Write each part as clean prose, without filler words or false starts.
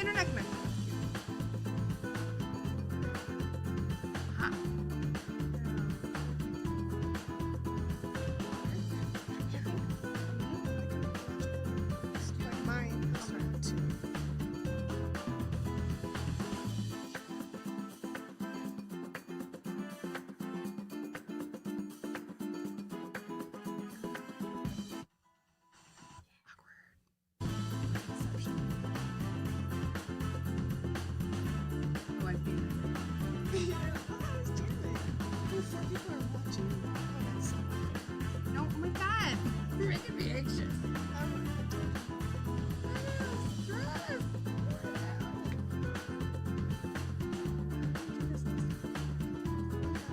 internet connection. Huh. No, oh my God. You're making me anxious.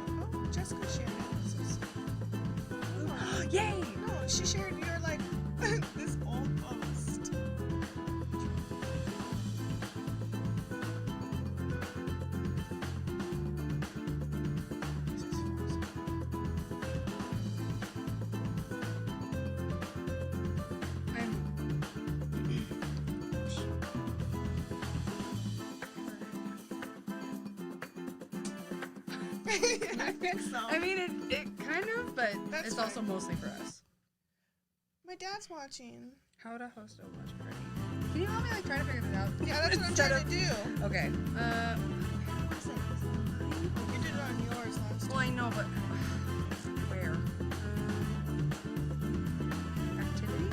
Oh, Jessica shared it. Yay! No, she shared your, like, this old post. I think so. I mean, it kind of, but That's it's fine. also mostly for us. My dad's watching. How would I host a watch party? Can you help me, like, try to figure this out? Yeah, that's what I'm Instead trying of- to do. Okay. What is it? You did it on yours last Well, I know, but where? Activity?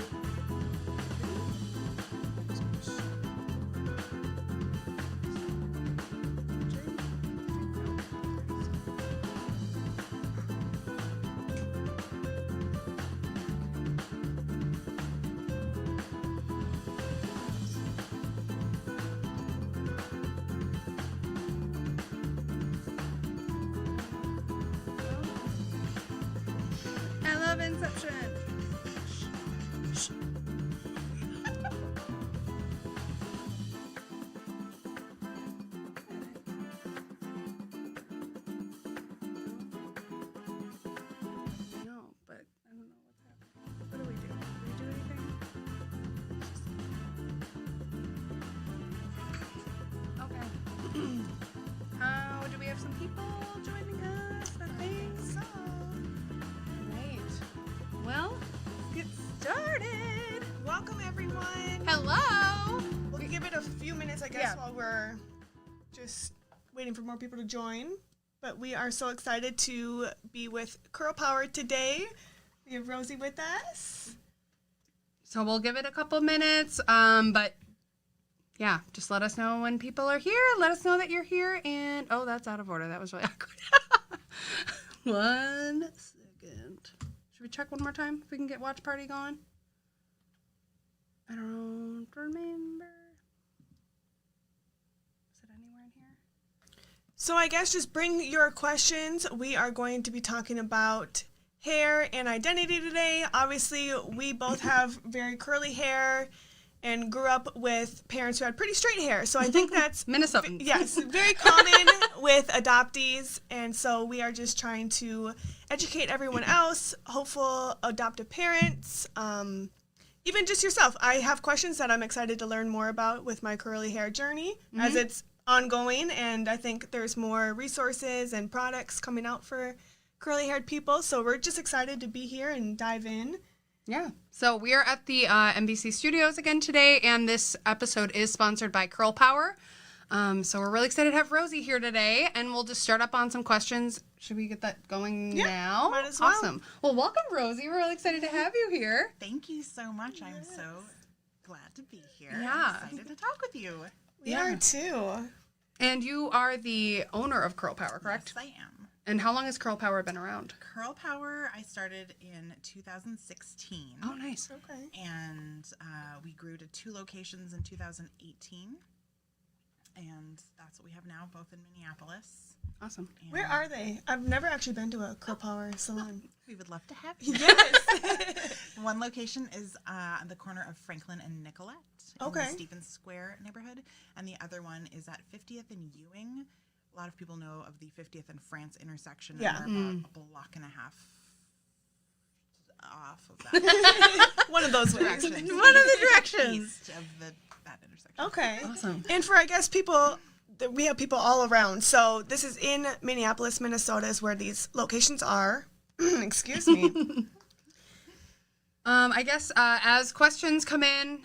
I love Inception. No, but I don't know what's happening. What do we do? Do we do anything? Okay. How do we have some people joining us? I think so. Great. Well, let's get started. Welcome, everyone. Hello. We'll give it a few minutes, I guess, Yeah. while we're just waiting for more people to join. But we are so excited to be with Curl Power today. We have Rosie with us. So we'll give it a couple minutes, but yeah, just let us know when people are here. Let us know that you're here, and oh, that's out of order. That was really awkward. 1 second. Should we check one more time if we can get watch party going? I don't remember. Is it anywhere in here? So I guess just bring your questions. We are going to be talking about hair and identity today. Obviously, we both have very curly hair and grew up with parents who had pretty straight hair. So I think that's Minnesotans. yes, very common with adoptees. And so we are just trying to educate everyone else, hopeful adoptive parents, even just yourself. I have questions that I'm excited to learn more about with my curly hair journey as it's ongoing, and I think there's more resources and products coming out for curly-haired people, so we're just excited to be here and dive in. Yeah. So we are at the NBC studios again today, and this episode is sponsored by Curl Power. So we're really excited to have Rosie here today, and we'll just start up on some questions. Should we get that going now? might as well. Awesome. Well, welcome, Rosie. We're really excited to have you here. Thank you so much. I'm so glad to be here. Yeah. I'm excited to talk with you. We are too. And you are the owner of Curl Power, correct? Yes, I am. And how long has Curl Power been around? Curl Power, I started in 2016. Oh, nice. Okay. And we grew to 2 locations in 2018. And that's what we have now, both in Minneapolis. Awesome. And Where are they? I've never actually been to a Curl Power salon. We would love to have you. Yes. One location is on the corner of Franklin and Nicollet in Okay. the Stevens Square neighborhood. And the other one is at 50th and Ewing. A lot of people know of the 50th and France intersection. Yeah. And we're about a block and a half off of that One of those ways. direction. One of the directions. East of that intersection. Okay. Awesome. And for, I guess, people, we have people all around. So this is in Minneapolis, Minnesota is where these locations are. Excuse me. I guess as questions come in,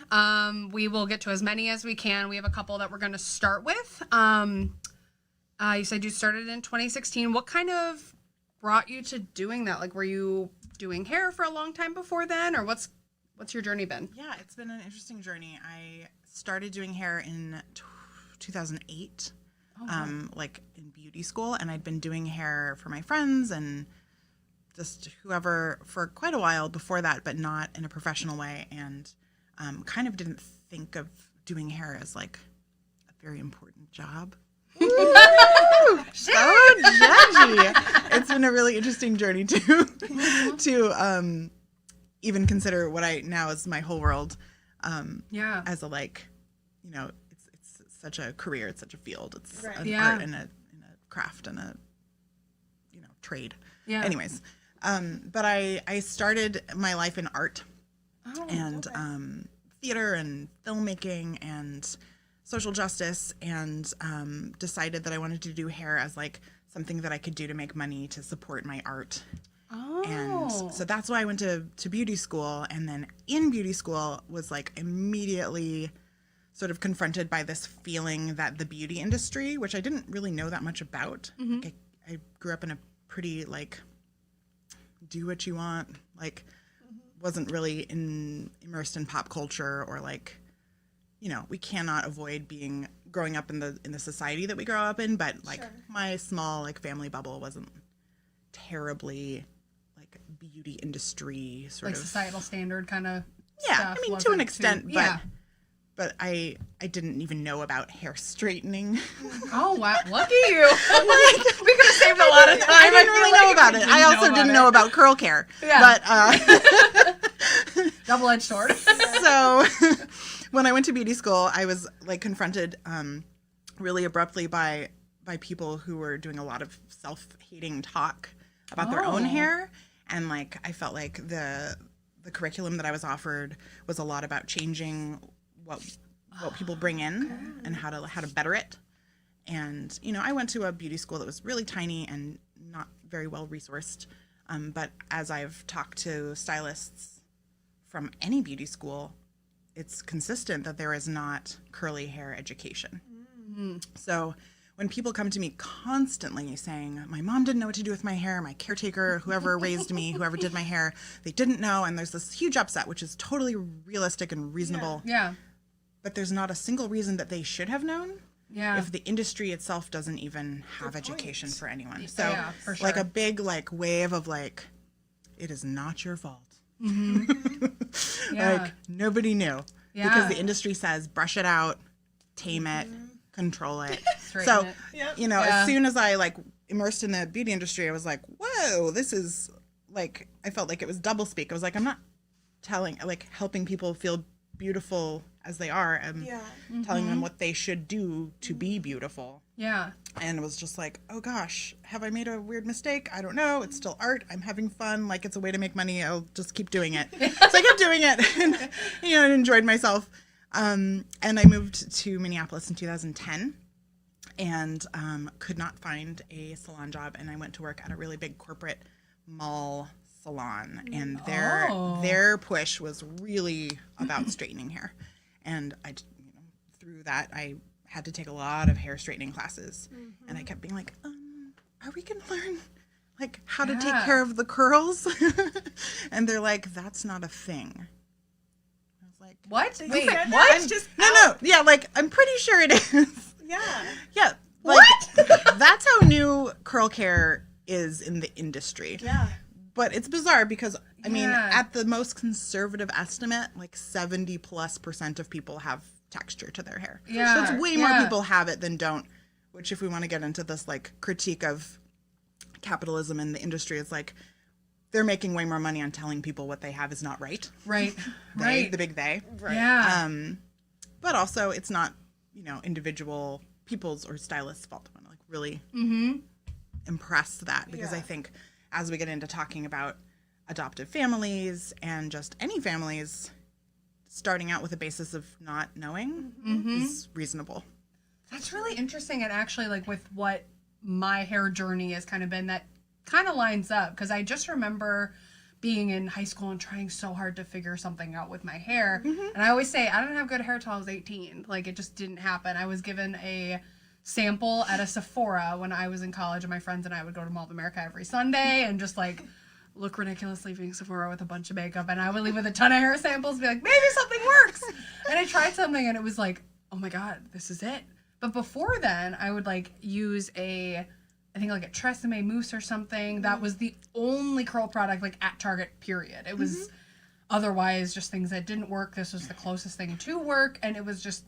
we will get to as many as we can. We have a couple that we're going to start with. You said you started in 2016. What kind of brought you to doing that? Like, were you doing hair for a long time before then, or what's your journey been? Yeah, it's been an interesting journey. I started doing hair in 2008, like in beauty school, and I'd been doing hair for my friends and just whoever for quite a while before that, but not in a professional way, and kind of didn't think of doing hair as like a very important job. So judgy. It's been a really interesting journey to even consider what I now is my whole world. As a like, you know, it's such a career, it's such a field, it's an art and a craft and a trade. Yeah. Anyways, but I started my life in art and theater and filmmaking and social justice, and decided that I wanted to do hair as like something that I could do to make money to support my art. And so that's why I went to beauty school, and then in beauty school was like immediately sort of confronted by this feeling that the beauty industry, which I didn't really know that much about, like I grew up in a pretty like do what you want, like wasn't really immersed in pop culture, or like, you know, we cannot avoid growing up in the society that we grow up in, but like my small like family bubble wasn't terribly like beauty industry sort like of societal standard kind of yeah stuff. I mean to an extent, but I didn't even know about hair straightening. Oh wow, lucky you. We could have saved a lot of time. I didn't really know about it. I also didn't know about curl care. Yeah. But double-edged sword. So when I went to beauty school, I was like confronted really abruptly by people who were doing a lot of self-hating talk about their own hair, and like I felt like the curriculum that I was offered was a lot about changing what people bring in and how to better it. And you know, I went to a beauty school that was really tiny and not very well resourced, but as I've talked to stylists from any beauty school, it's consistent that there is not curly hair education. So when people come to me constantly saying, my mom didn't know what to do with my hair, my caretaker, whoever raised me, whoever did my hair, they didn't know, and there's this huge upset, which is totally realistic and reasonable. Yeah. But there's not a single reason that they should have known. Yeah. If the industry itself doesn't even have education for anyone. So yeah, for sure. like a big like wave of like, it is not your fault. Like nobody knew. Yeah. Because the industry says brush it out, tame it, control it. So, you know, as soon as I like immersed in the beauty industry, I was like, whoa, this is like, I felt like it was double speak. I was like, I'm not helping people feel beautiful as they are. I'm telling them what they should do to be beautiful. Yeah. And it was just like, oh gosh, have I made a weird mistake? I don't know. It's still art. I'm having fun. Like, it's a way to make money. I'll just keep doing it. So I kept doing it and, you know, enjoyed myself. And I moved to Minneapolis in 2010 and could not find a salon job. And I went to work at a really big corporate mall salon. And their push was really about straightening hair. And I, you know, through that, I had to take a lot of hair straightening classes. And I kept being like, are we going to learn like how to take care of the curls? And they're like, that's not a thing. I was like, what? Wait, what? No. Yeah, like, I'm pretty sure it is. Yeah. Yeah. Like, what? That's how new curl care is in the industry. Yeah. But it's bizarre because, I mean, at the most conservative estimate, like 70+% of people have texture to their hair. Yeah. So it's way more people have it than don't, which if we want to get into this like critique of capitalism in the industry, it's like they're making way more money on telling people what they have is not right. Right. The big they. Right. Yeah. But also it's not, you know, individual people's or stylists' fault. I want to like really impress that because I think as we get into talking about adoptive families and just any families, starting out with a basis of not knowing is reasonable. That's really interesting. And actually, like, with what my hair journey has kind of been, that kind of lines up. Because I just remember being in high school and trying so hard to figure something out with my hair. And I always say, I didn't have good hair till I was 18. Like, it just didn't happen. I was given a sample at a Sephora when I was in college, and my friends and I would go to Mall of America every Sunday and just, like, look ridiculous leaving Sephora with a bunch of makeup. And I would leave with a ton of hair samples and be like, maybe something works. And I tried something, and it was like, oh my God, this is it. But before then, I would, like, use I think like a Tresemme mousse or something. That was the only curl product, like, at Target, period. It was otherwise just things that didn't work. This was the closest thing to work, and it was just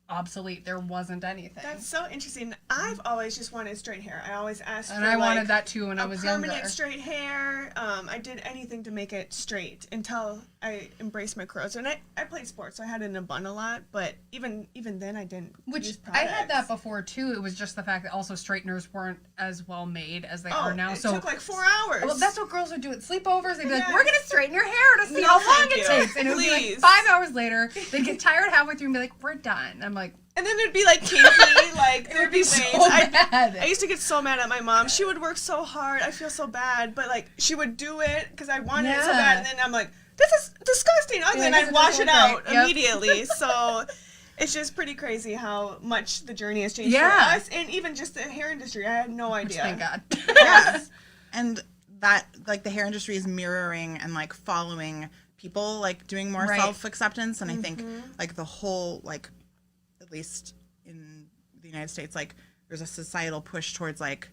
obsolete. There wasn't anything. That's so interesting. I've always just wanted straight hair. I always asked And for I wanted that too when I was younger. permanent straight hair. I did anything to make it straight until I embraced my curls. And I played sports, so I had it in a bun a lot. But even then, I didn't use I had that products. before too. It was just the fact that also straighteners weren't as well made as they are now. It So took like 4 hours. well, that's what girls would do at sleepovers. They'd be like, Yes. "We're gonna straighten your hair to see No, how long thank it you. takes," and it would be like Please. 5 hours later. They'd get tired halfway through and be like, "We're done." I'm like, And then it'd be like kinky, like it there'd would be be so waves. bad. I used to get so mad at my mom. She would work so hard. I feel so bad, but like she would do it because I wanted it so Yeah. bad, and then I'm like, this is disgusting, ugly, Yeah, and this I'd wash doesn't it look out right. Yep. immediately. So it's just pretty crazy how much the journey has changed Yeah. for us, and even just the hair industry. I had no idea. Thank God. Yes. And that, like, the hair industry is mirroring and, like, following people, like, doing more Right. self-acceptance. And I think, like, the whole, like, at least in the United States, like, there's a societal push towards, like,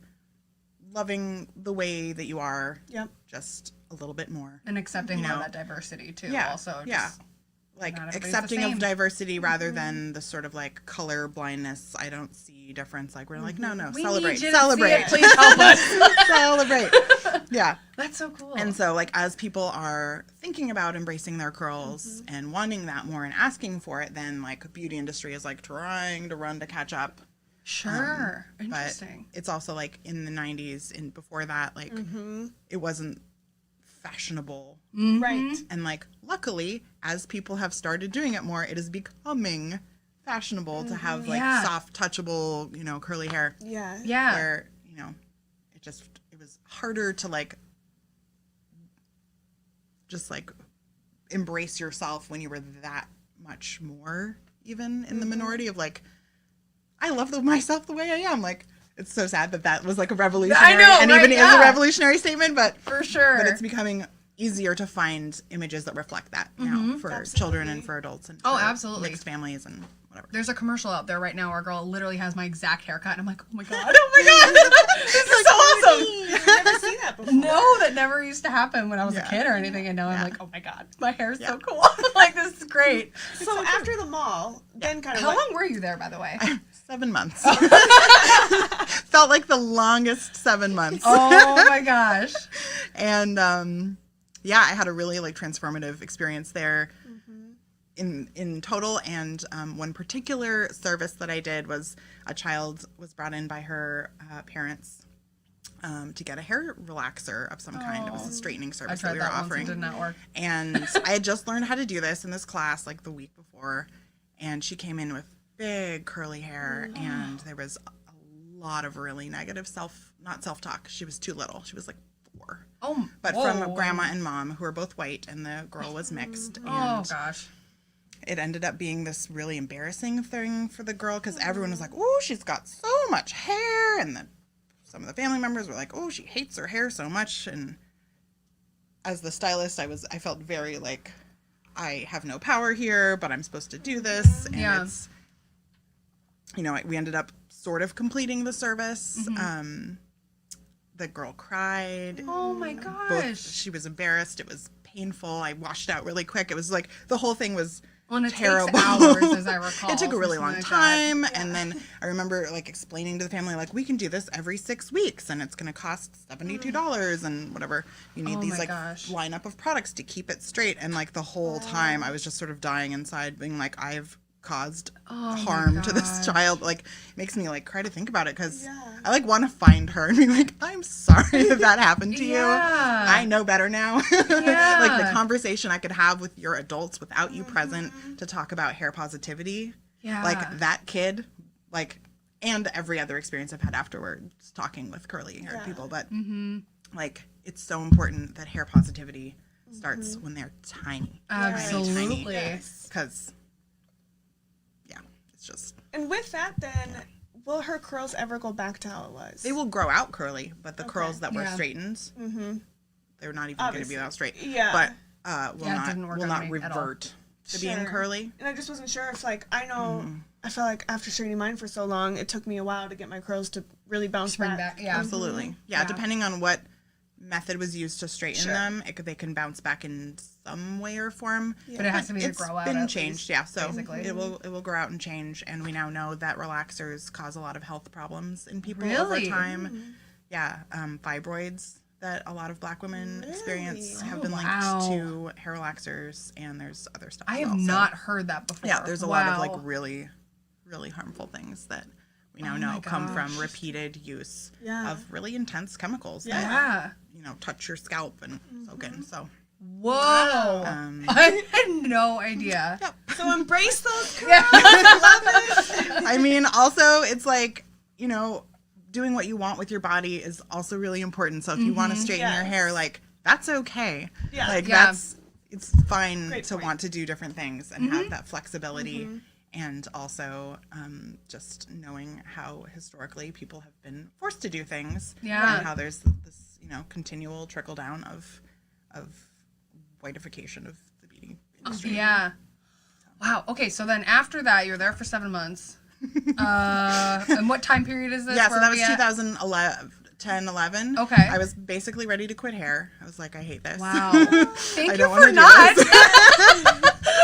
loving the way that you are Yep. just a little bit more. And accepting You more know. of that diversity too. Yeah. Also, Yeah. just Like, not everybody's the accepting same. of diversity rather than the sort of, like, color blindness. I don't see difference. Like, we're like, no, We celebrate. need you Celebrate. To see it. Please help us. Celebrate. Yeah. That's so cool. And so, like, as people are thinking about embracing their curls and wanting that more and asking for it, then, like, beauty industry is, like, trying to run to catch up. sure, But interesting. it's also, like, in the 90s and before that, like, it wasn't fashionable. Right. And, like, luckily, as people have started doing it more, it is becoming fashionable to have, like, Yeah. soft, touchable, you know, curly hair. Yeah. Yeah. Where, you know, it was harder to, like, just, like, embrace yourself when you were that much more even in the minority of, like, I love myself the way I am. Like, it's so sad that was, like, a revolutionary and right? even is a Yeah. revolutionary statement, but For sure. but it's becoming easier to find images that reflect that now for children and for adults and Oh, for absolutely. mixed families and whatever. There's a commercial out there right now where a girl literally has my exact haircut, and I'm like, oh my god, oh my god, this is so awesome. I've never seen that before. No, that never used to happen when I was a Yeah. kid or anything, and now I'm Yeah. like, oh my god, my hair's Yeah. so cool. Like, this is great. So after the mall, then kind of How long were you there, by the way? 7 months. Felt like the longest 7 months. Oh my gosh. And yeah, I had a really, like, transformative experience there in total. And one particular service that I did was a child was brought in by her parents to get a hair relaxer of some kind. It was a straightening I service that tried we were that once, offering. it did not work. And I had just learned how to do this in this class, like, the week before. And she came in with big curly hair, and there was a lot of really negative not self-talk. She was too little. She was like 4. Oh, But whoa. from grandma and mom, who are both white, and the girl was mixed. Oh And gosh. it ended up being this really embarrassing thing for the girl, because everyone was like, oh, she's got so much hair. And then some of the family members were like, oh, she hates her hair so much. And as the stylist, I felt very like, I have no power here, but I'm supposed to do this. And Yeah. it's, you know, we ended up sort of completing the service. The girl cried. Oh my gosh. She was embarrassed. It was painful. I washed out really quick. It was like the whole thing was Well, and it terrible. takes hours, as I recall. It took a really long something like that. time. And then I remember, like, explaining to the family, like, we can do this every 6 weeks, and it's going to cost $72 and whatever. You need Oh these, my like, gosh. lineup of products to keep it straight. And, like, the whole time I was just sort of dying inside, being like, I've caused Oh my harm to this gosh. child. Like, it makes me like cry to think about it, because Yeah. I like want to find her and be like, I'm sorry that that happened to you. Yeah. I know better now. Yeah. Like the conversation I could have with your adults without you present to talk about hair positivity. Yeah. Like that kid, like, and every other experience I've had afterwards talking with curly haired Yeah. people. But Mm-hmm. like, it's so important that hair positivity starts when they're tiny. Absolutely. Yes. Because, yeah, it's just, And with that, then, will her curls ever go back to how it was? they will grow out curly, but the Okay. curls that were Yeah. straightened, Mm-hmm. they're not even going to be Obviously. that straight. Yeah. But will Yeah, it didn't work will on not me at all. revert to being Sure. curly. And I just wasn't sure if, like, I know, I felt like after straightening mine for so long, it took me a while to get my curls to really bounce Spring back. back. Yeah. Absolutely. Yeah, Yeah. depending on what method was used to straighten Sure. them, they can bounce back in some way or form. But it has to be to It's grow out. been at changed, least, yeah. So basically. it will grow out and change, and we now know that relaxers cause a lot of health problems in people Really? over time. Yeah, fibroids that a lot of Black women experience Really? have Oh, been linked wow. to hair relaxers, and there's other stuff. I as have well. So, not heard that before. yeah, there's a lot of Wow. like really, really harmful things that we now Oh know my come from gosh. repeated use Yeah. of really intense chemicals Yeah. that Yeah. touch your scalp and soak in. So Whoa. I had no idea. So embrace those curls. Yeah. I mean, also it's like, doing what you want with your body is also really important. So if you want to straighten your Yes. hair, like, that's okay. Yeah. Like Yeah. it's fine Great to point. want to do different things and have that flexibility. And also just knowing how historically people have been forced to do things. Yeah. And how there's this, continual trickle down of whitification of the beauty industry. Yeah. Wow. Okay. So then after that, you're there for 7 months. And what time period is this? Yeah, so Where that are was we at? 2011, 10, 11. Okay. I was basically ready to quit hair. I was like, I hate this. Wow. I Thank you don't for wanna do not. this.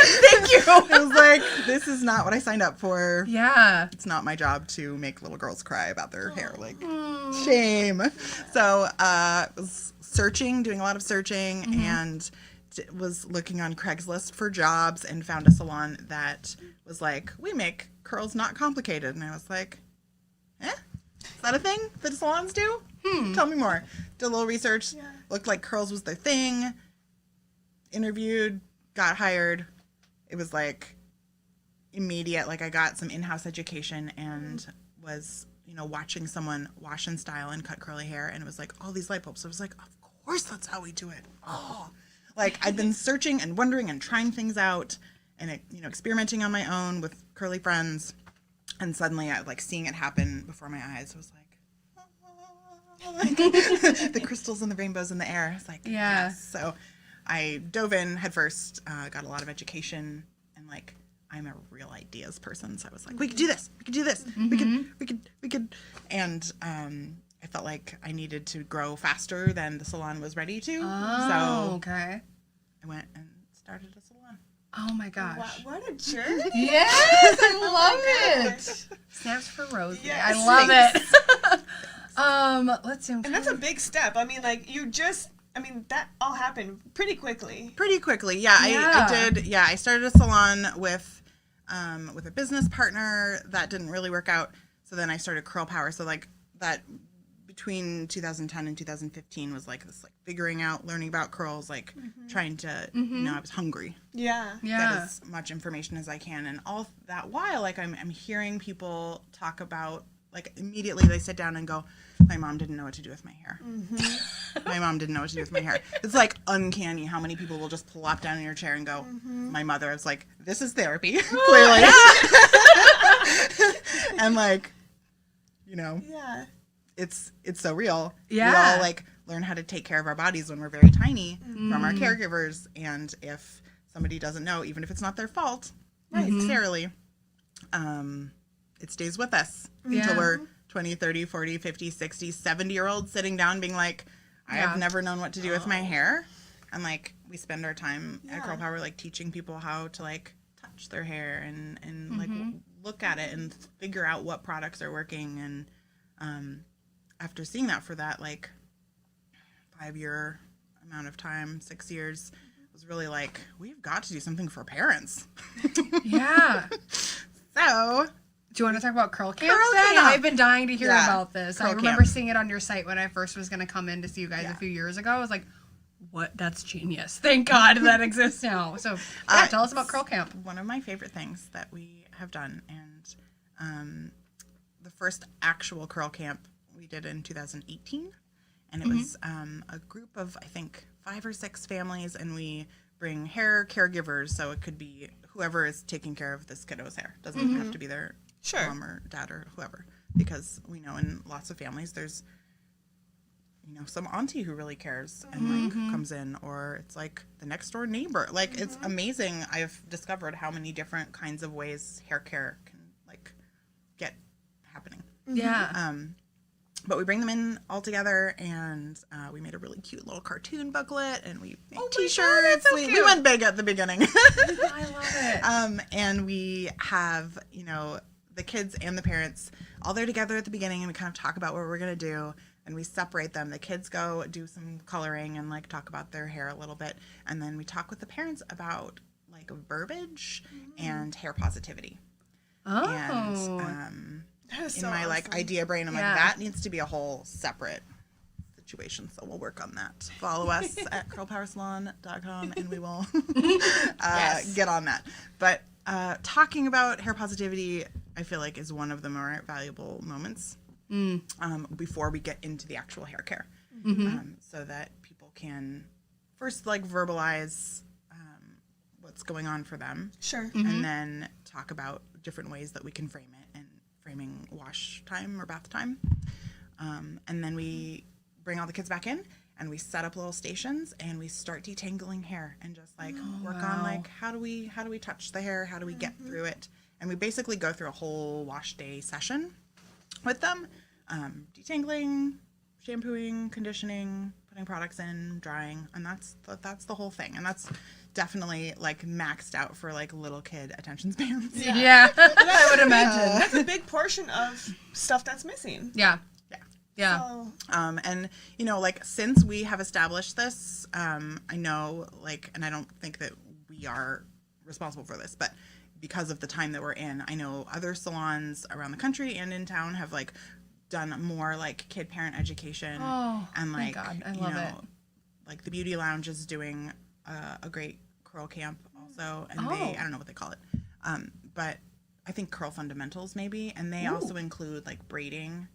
Thank you. I was like, this is not what I signed up for. Yeah. It's not my job to make little girls cry about their hair. Like, shame. So I was doing a lot of searching, and was looking on Craigslist for jobs and found a salon that was like, we make curls not complicated. And I was like, is that a thing that salons do? Tell me more. Did a little research. Yeah. Looked like curls was their thing. Interviewed, got hired. It was like immediate. Like, I got some in-house education and was, watching someone wash and style and cut curly hair. And it was like all these light bulbs. So I was like, of course that's how we do it. Oh, like I'd been searching and wondering and trying things out and, experimenting on my own with curly friends. And suddenly I like seeing it happen before my eyes. I was like, the crystals and the rainbows in the air. It's like, Yeah. yes. So I dove in head first, got a lot of education, and like, I'm a real ideas person. So I was like, we could do this. We could do this. We could. And I felt like I needed to grow faster than the salon was ready to. Oh, So okay. I went and started a salon. Oh my gosh. What a jerk. Yes, I love it. Snaps for Rosie. Yes. I love it. Let's see. And that's a big step. I mean, like, that all happened pretty quickly. Pretty quickly, yeah. Yeah. I did. Yeah, I started a salon with a business partner. That didn't really work out. So then I started Curl Power. So like that between 2010 and 2015 was like this like figuring out, learning about curls, like trying to. I was hungry. Yeah. Get Yeah. as much information as I can, and all that while, like I'm hearing people talk about, like immediately they sit down and go, my mom didn't know what to do with my hair. My mom didn't know what to do with my hair. It's like uncanny how many people will just plop down in your chair and go, my mother. I was like, this is therapy, clearly. And like, Yeah. it's so real. Yeah. We all like learn how to take care of our bodies when we're very tiny from our caregivers, and if somebody doesn't know, even if it's not their fault necessarily, it stays with us until we're 20, 30, 40, 50, 60, 70-year-olds sitting down being like, I have never known what to do with my hair. And like, we spend our time at Curl Power like teaching people how to like touch their hair and like look at it and figure out what products are working. And after seeing that for that like 5-year amount of time, 6 years, was really like, we've got to do something for parents. Yeah. So, Do you want to talk about curl camp? Curl then? camp. I've been dying to hear Yeah, about this. I curl remember camp. seeing it on your site when I first was going to come in to see you guys a Yeah. few years ago. I was like, what? That's genius. Thank God that exists now. So, yeah, tell us about curl camp. one of my favorite things that we have done, and the first actual curl camp we did in 2018, and it was a group of, I think, 5 or 6 families, and we bring hair caregivers, so it could be whoever is taking care of this kiddo's hair. Doesn't even have to be their Sure. mom or dad or whoever, because we know in lots of families there's, you know, some auntie who really cares and like comes in, or it's like the next door neighbor. Like it's amazing. I've discovered how many different kinds of ways hair care can like get happening. Yeah. But we bring them in all together, and we made a really cute little cartoon booklet, and we made T-shirts. that's so we cute. went big at the beginning. I love it. And we have, you know, the kids and the parents all there together at the beginning, and we kind of talk about what we're going to do, and we separate them. The kids go do some coloring and like talk about their hair a little bit, and then we talk with the parents about like verbiage and hair positivity. Oh. And That is in so my like awesome. idea brain, I'm Yeah. like, that needs to be a whole separate situation, so we'll work on that. Follow us at curlpowersalon.com and we will get on that. But talking about hair positivity, I feel like is one of the more valuable moments before we get into the actual hair care, so that people can first like verbalize what's going on for them, Sure. and then talk about different ways that we can frame it, and framing wash time or bath time. And then we bring all the kids back in, and we set up little stations, and we start detangling hair and just like work on like how do we touch the hair, how do we get through it, and we basically go through a whole wash day session with them, detangling, shampooing, conditioning, putting products in, drying, and that's the whole thing. And that's definitely like maxed out for like little kid attention spans. Yeah. I would imagine. That's a big portion of stuff that's missing. Yeah. Yeah. Yeah. So, And you know, like since we have established this, I know like, and I don't think that we are responsible for this, but because of the time that we're in, I know other salons around the country and in town have like done more like kid parent education. Oh, and like, thank God. I you love know, it. like the Beauty Lounge is doing a great curl camp also, and I don't know what they call it, but I think Curl Fundamentals maybe, and they also include like braiding,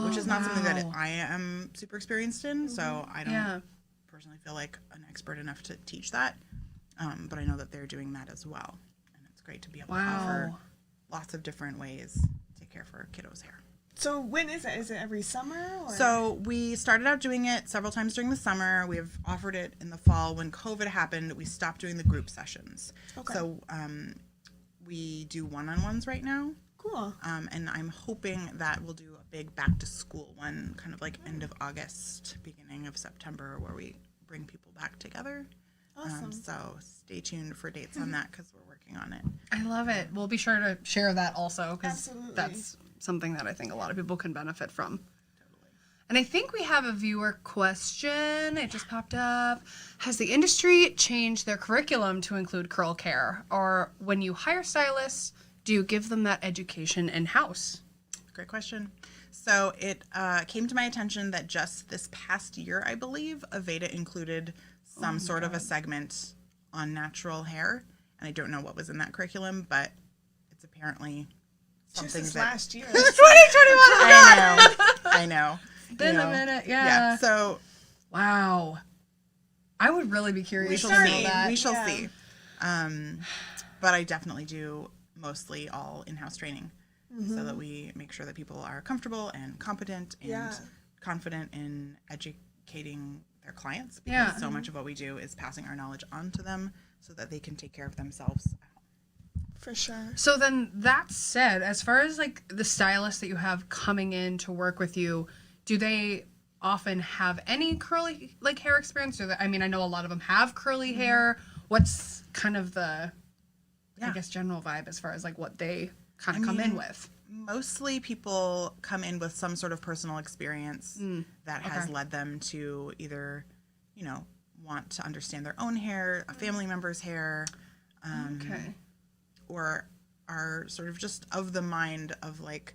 which is not something that I am super experienced in, so I don't personally feel like an expert enough to teach that, but I know that they're doing that as well, and it's great to be able to offer lots of different ways to take care for kiddos' hair. so when is it? Is it every summer? Or? So we started out doing it several times during the summer. We've offered it in the fall. When COVID happened, we stopped doing the group sessions. Okay. So we do one-on-ones right now. Cool. And I'm hoping that we'll do a big back-to-school one, kind of like end of August, beginning of September, where we bring people back together. Awesome. So stay tuned for dates on that, because we're working on it. I love it. We'll be sure to share that also, because Absolutely. that's something that I think a lot of people can benefit from. And I think we have a viewer question. It just popped up. Has the industry changed their curriculum to include curl care? Or when you hire stylists, do you give them that education in-house? Great question. So it came to my attention that just this past year, I believe, Aveda included some sort of a segment on natural hair. And I don't know what was in that curriculum, but it's apparently Just something this that... last year. 2021! I know. Been a minute, yeah. So Wow. I would really be curious we shall to know see. that. We shall Yeah. see. But I definitely do mostly all in-house training, so that we make sure that people are comfortable and competent and Yeah. confident in educating their clients, because Yeah. so much of what we do is passing our knowledge on to them so that they can take care of themselves at home. For sure. So then that said, as far as like the stylists that you have coming in to work with you, do they often have any curly like hair experience? Or I mean, I know a lot of them have curly hair. What's kind of the, I Yeah. guess, general vibe as far as like what they kind of come in with? Mostly people come in with some sort of personal experience that has led them to either, you know, want to understand their own hair, a family member's hair, Okay. or are sort of just of the mind of like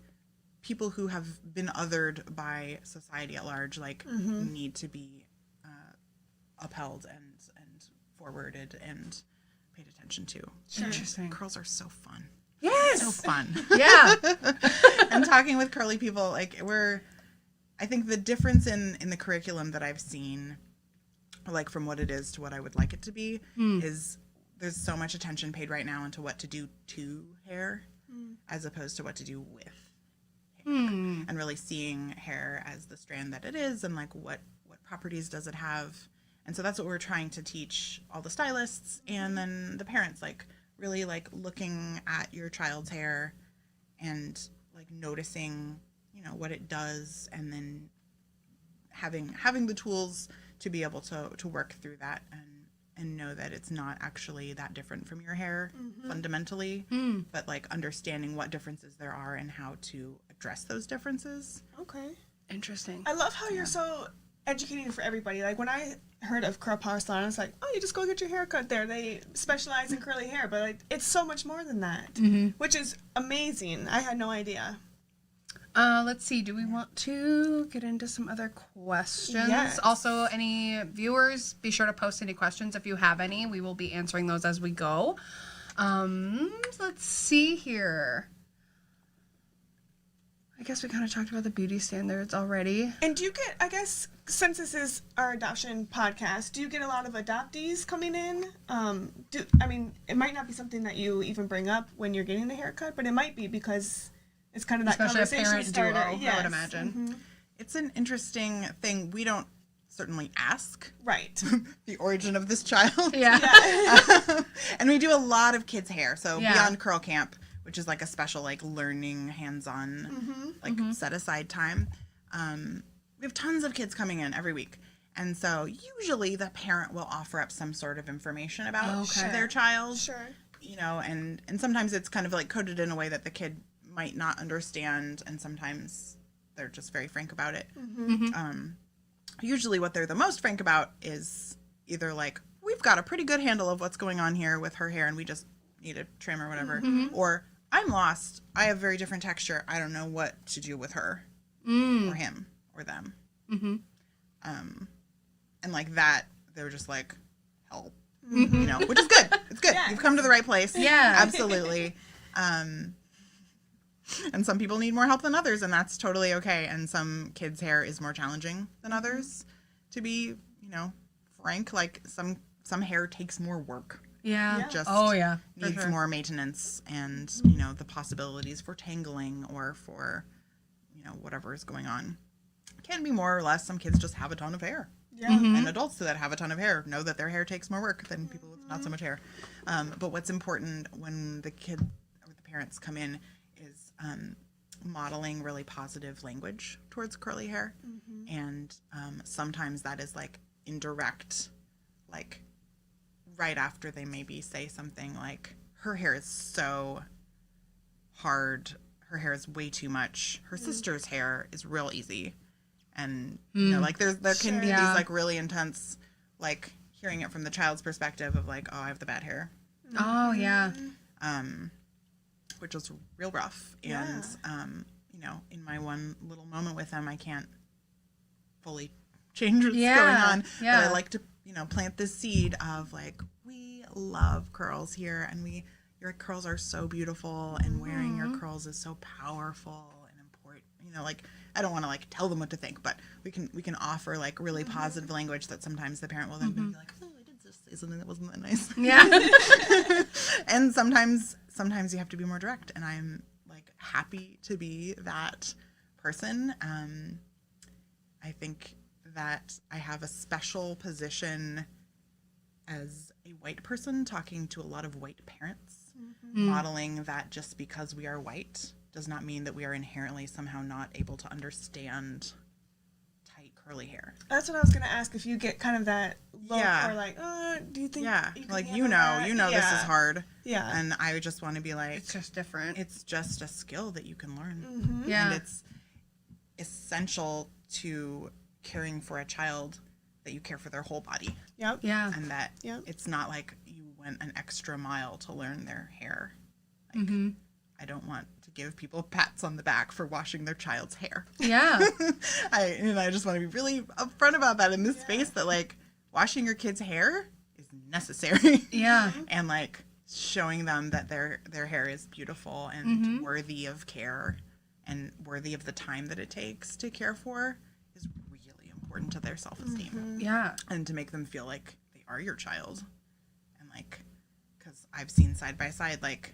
people who have been othered by society at large, like need to be upheld and forwarded and paid attention to. Interesting. Curls are so fun. Yes. So fun. Yeah. And talking with curly people, like I think the difference in the curriculum that I've seen, like from what it is to what I would like it to be, is there's so much attention paid right now into what to do to hair as opposed to what to do with hair. And really seeing hair as the strand that it is and like what properties does it have. And so that's what we're trying to teach all the stylists and then the parents, like really like looking at your child's hair and like noticing, you know, what it does, and then having the tools to be able to work through that and know that it's not actually that different from your hair fundamentally, but like understanding what differences there are and how to address those differences. Okay. Interesting. I love how you're so educating for everybody. Like when I heard of Curl Power Salon, it's like, oh, you just go get your hair cut there. They specialize in curly hair, but like, it's so much more than that, which is amazing. I had no idea. Let's see. Do we want to get into some other questions? Yes. Also, any viewers, be sure to post any questions if you have any. We will be answering those as we go. Let's see here. I guess we kind of talked about the beauty standards already. And do you get, I guess, since this is our adoption podcast, do you get a lot of adoptees coming in? I mean, it might not be something that you even bring up when you're getting the haircut, but it might be because it's kind of that Especially a conversation parent starter. duo, I Yes. would imagine. It's an interesting thing. We don't certainly ask Right. the origin of this child. Yeah. And we do a lot of kids' hair. So Yeah. Beyond Curl Camp, which is like a special like learning hands-on like set aside time. We have tons of kids coming in every week. And so usually the parent will offer up some sort of information about their child. Sure. You know, and sometimes it's kind of like coded in a way that the kid might not understand, and sometimes they're just very frank about it. Usually what they're the most frank about is either like, we've got a pretty good handle of what's going on here with her hair and we just need a trim or whatever, or I'm lost, I have very different texture, I don't know what to do with her or him or them. And like that, they're just like, help, you know, which is good. It's good. Yeah. You've come to the right place. Yeah. Absolutely. And some people need more help than others, and that's totally okay. And some kids' hair is more challenging than others, to be, you know, frank. Like some hair takes more work. Yeah. Just For needs sure. more maintenance, and you know, the possibilities for tangling or for, you know, whatever is going on can be more or less. Some kids just have a ton of hair. Yeah. And adults that have a ton of hair know that their hair takes more work than people with not so much hair. But what's important when the kid or the parents come in is modeling really positive language towards curly hair. And sometimes that is like indirect, like right after they maybe say something like, her hair is so hard, her hair is way too much, her sister's hair is real easy. And you know, like there can be these like really intense, like hearing it from the child's perspective of like, oh, I have the bad hair, Oh, yeah. which is real rough. And you know, in my one little moment with them, I can't fully change what's going on, but I like to, you know, plant this seed of like, we love curls here, and your curls are so beautiful, and wearing your curls is so powerful and important. You know, like, I don't want to like tell them what to think, but we can offer like really positive language that sometimes the parent will then be like, oh, I did just say something that wasn't that nice. Yeah. And sometimes you have to be more direct, and I'm like happy to be that person. I think that I have a special position as a white person talking to a lot of white parents, modeling that just because we are white does not mean that we are inherently somehow not able to understand tight curly hair. That's what I was gonna ask, if you get kind of that look, Yeah. or like, do you think? You can Like, handle you know that? this is hard. Yeah. And I would just want to be like, It's just different. it's just a skill that you can learn. Yeah. And it's essential to caring for a child that you care for their whole body. Yep. Yeah. And that Yep. it's not like you went an extra mile to learn their hair. Like, I don't want to give people pats on the back for washing their child's hair. Yeah. I just want to be really upfront about that in this space, that like washing your kid's hair is necessary. Yeah. And like showing them that their hair is beautiful and worthy of care and worthy of the time that it takes to care for is really important to their self-esteem. Yeah. And to make them feel like they are your child. And like, because I've seen side by side like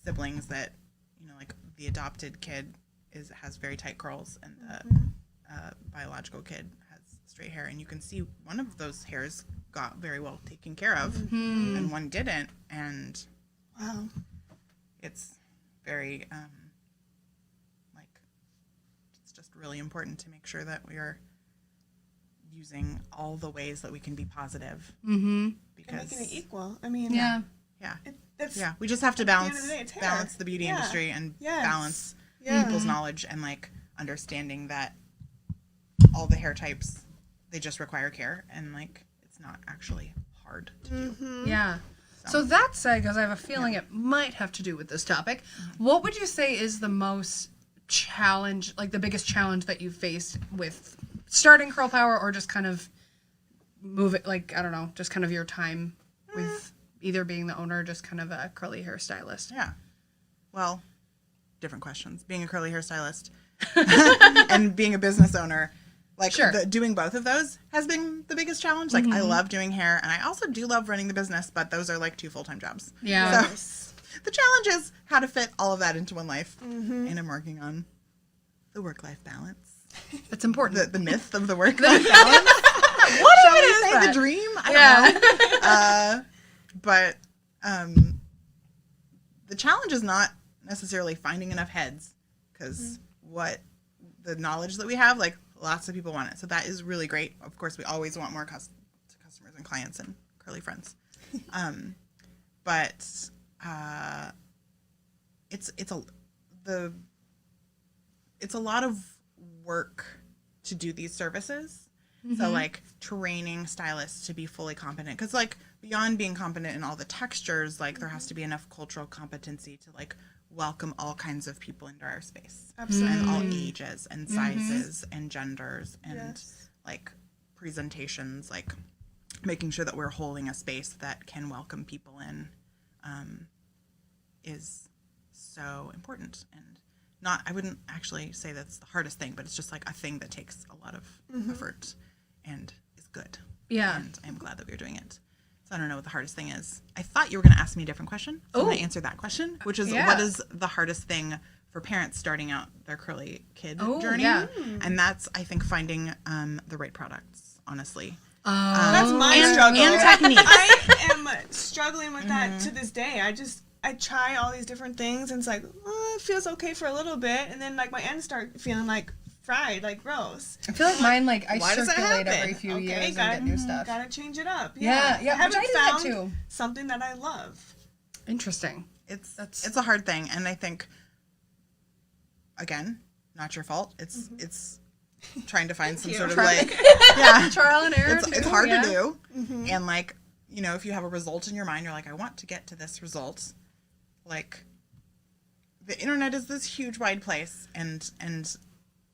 siblings that, you know, like the adopted kid has very tight curls and the biological kid has straight hair, and you can see one of those hairs got very well taken care of and one didn't, and Wow. it's very like, it's just really important to make sure that we are using all the ways that we can be positive, And because making it equal. I mean, Yeah. yeah, we just have to At the end of balance the day, it's hair. balance the beauty Yeah. industry and Yes. balance Yeah. people's knowledge and like understanding that all the hair types, they just require care, and like it's not actually hard to do. Yeah. So that said, because I have a feeling it might have to do with this topic, what would you say is the most challenge, like the biggest challenge that you've faced with starting Curl Power, or just kind of move it, like, I don't know, just kind of your time with either being the owner or just kind of a curly hairstylist? Yeah. Well, different questions. Being a curly hairstylist and being a business owner, like Sure. doing both of those has been the biggest challenge. Like I love doing hair, and I also do love running the business, but those are like 2 full-time jobs. Yeah. So the challenge is how to fit all of that into one life, and I'm working on the work-life balance. It's important. The myth of the work-life balance. What Shall even we is say that? the dream? I don't know. But the challenge is not necessarily finding enough heads, because what the knowledge that we have, like lots of people want it. So that is really great. Of course, we always want more customers and clients and curly friends. But it's a lot of work to do these services. So like training stylists to be fully competent, because like beyond being competent in all the textures, like there has to be enough cultural competency to like welcome all kinds of people into our space. Absolutely. And all ages and sizes and genders and Yes. like presentations, like making sure that we're holding a space that can welcome people in is so important. And I wouldn't actually say that's the hardest thing, but it's just like a thing that takes a lot of effort and is good. Yeah. And I'm glad that we're doing it. So I don't know what the hardest thing is. I thought you were going to ask me a different question. So I'm going Oh. to answer that question, which is Yeah. what is the hardest thing for parents starting out their curly kid journey? yeah. And that's, I think, finding the right products, honestly. That's my and, struggle. and techniques. I am struggling with that to this day. I try all these different things, and it's like, it feels okay for a little bit, and then like my ends start feeling like fried, like gross. I feel like mine, like, I Why does that circulate happen? every few Okay, years and gotta- get new stuff. Gotta change it up. Yeah, yeah, I haven't which I do that found too. something that I love. Interesting. It's a hard thing, and I think, again, not your fault. It's trying to find some you. sort of Try- like Trial and error. it's too, hard yeah. to do, and like, you know, if you have a result in your mind, you're like, I want to get to this result. Like, the internet is this huge wide place, and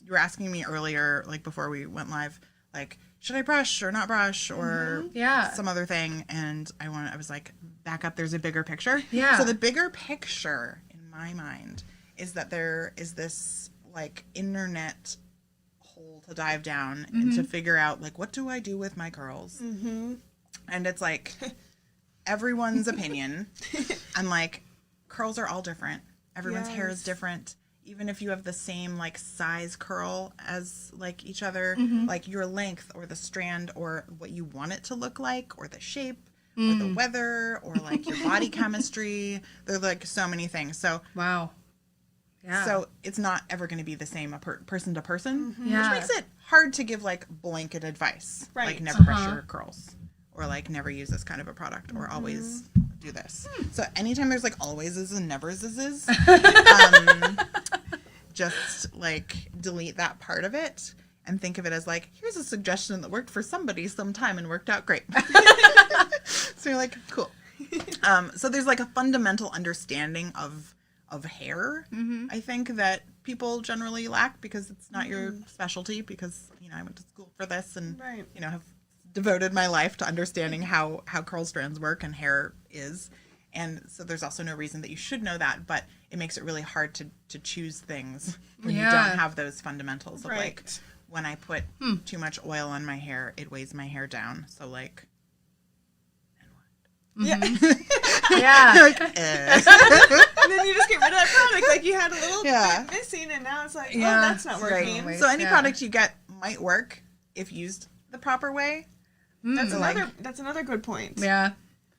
you were asking me earlier, like before we went live, like, should I brush or not brush or Yeah. some other thing? And I was like, back up, there's a bigger picture. Yeah. So the bigger picture in my mind is that there is this like internet hole to dive down and to figure out like, what do I do with my curls? And it's like everyone's opinion, and like curls are all different. Everyone's hair is Yes. different. Even if you have the same like size curl as like each other, like your length or the strand or what you want it to look like or the shape or the weather or like your body chemistry, there's like so many things. So Wow. Yeah. so it's not ever going to be the same person to person, Yeah. which makes it hard to give like blanket advice, like Right. never brush your curls or like never use this kind of a product or always do this. So anytime there's like alwayses and neverses, just like delete that part of it and think of it as like, here's a suggestion that worked for somebody sometime and worked out great. So you're like, cool. So there's like a fundamental understanding of hair, I think, that people generally lack because it's not your specialty, because, you know, I went to school for this and, you know, have devoted my life to understanding how curl strands work and hair is. And so there's also no reason that you should know that, but it makes it really hard to choose things when you don't have those fundamentals of like, when I put too much oil on my hair, it weighs my hair down. So like, Yeah. like, And then you just get rid of that product. Like you had a little bit missing, and now it's like, oh, that's not working. Right. So any product you get might work if used the proper way. That's another good point. Yeah.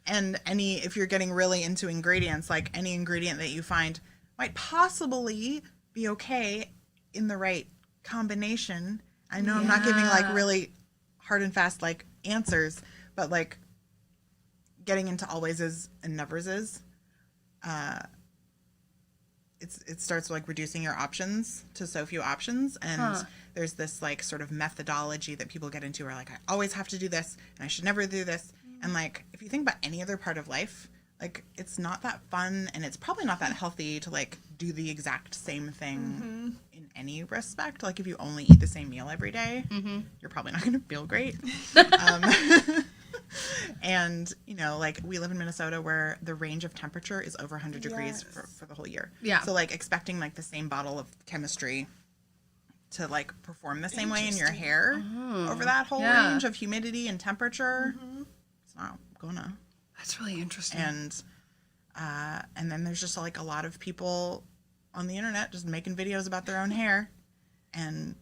And if you're getting really into ingredients, like any ingredient that you find might possibly be okay in the right combination. I know I'm not giving like really hard and fast like answers, but like getting into alwayses and neverses, it starts like reducing your options to so few options. And there's this like sort of methodology that people get into where like, I always have to do this and I should never do this. And like, if you think about any other part of life, like it's not that fun and it's probably not that healthy to like do the exact same thing in any respect. Like if you only eat the same meal every day, you're probably not going to feel great. And, you know, like we live in Minnesota where the range of temperature is over 100 degrees for the whole year. Yeah. So like expecting like the same bottle of chemistry to like perform the same way in your hair over that whole range of humidity and temperature, it's not gonna. That's really interesting. And then there's just like a lot of people on the internet just making videos about their own hair, and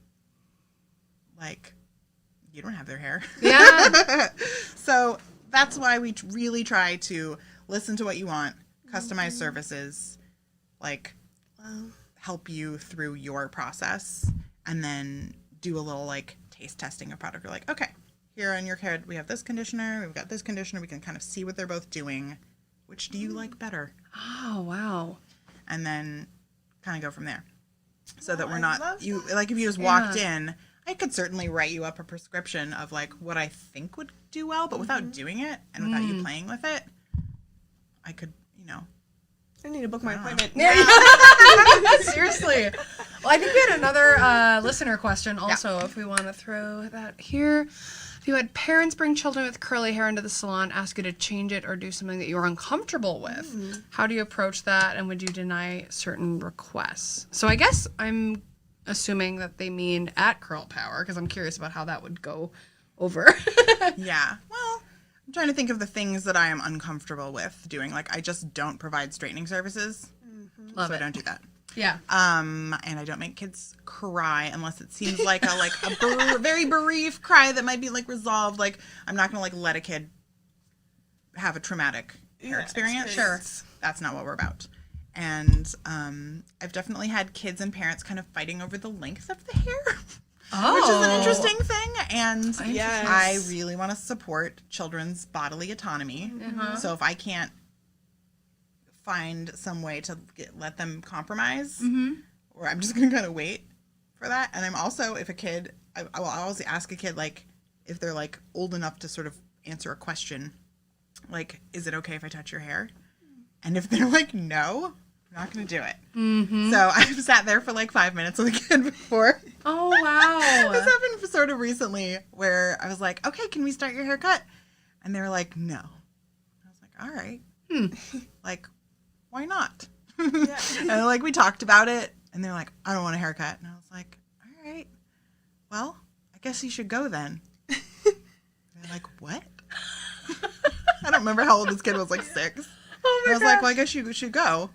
like you don't have their hair. Yeah. So that's why we really try to listen to what you want, customize services, like help you through your process, and then do a little like taste testing of product. We're like, okay, here on your hair, we have this conditioner, we've got this conditioner. We can kind of see what they're both doing. Which do you like better? Oh, wow. And then kind of go from there. So that we're not, you like if you just walked in, I could certainly write you up a prescription of like what I think would do well, but without doing it and without you playing with it, I could, you know. I need to book my appointment. Yeah. Seriously. Well, I think we had another listener question also, if we want to throw that here. If you had parents bring children with curly hair into the salon, ask you to change it or do something that you're uncomfortable with, how do you approach that, and would you deny certain requests? So I guess I'm assuming that they mean at Curl Power, because I'm curious about how that would go over. Yeah. Well, I'm trying to think of the things that I am uncomfortable with doing. Like, I just don't provide straightening services. Love so it. I don't do that. Yeah. And I don't make kids cry unless it seems like a very bereaved cry that might be like resolved. Like, I'm not gonna like let a kid have a traumatic hair experience. Sure. That's not what we're about. And I've definitely had kids and parents kind of fighting over the length of the hair, which is an interesting thing. And I really want to support children's bodily autonomy. So if I can't find some way to let them compromise, or I'm just going to kind of wait for that. And I'm also, if a kid, I will always ask a kid, like, if they're like old enough to sort of answer a question, like, is it okay if I touch your hair? And if they're like, no, I'm not going to do it. So I've sat there for like 5 minutes with a kid before. Oh, wow. This happened sort of recently where I was like, okay, can we start your haircut? And they were like, no. I was like, all right. Like, why not? And like we talked about it, and they're like, I don't want a haircut. And I was like, all right, well, I guess you should go then. They're like, what? I don't remember how old this kid was, like 6. Oh my I was like, well, I guess you should go,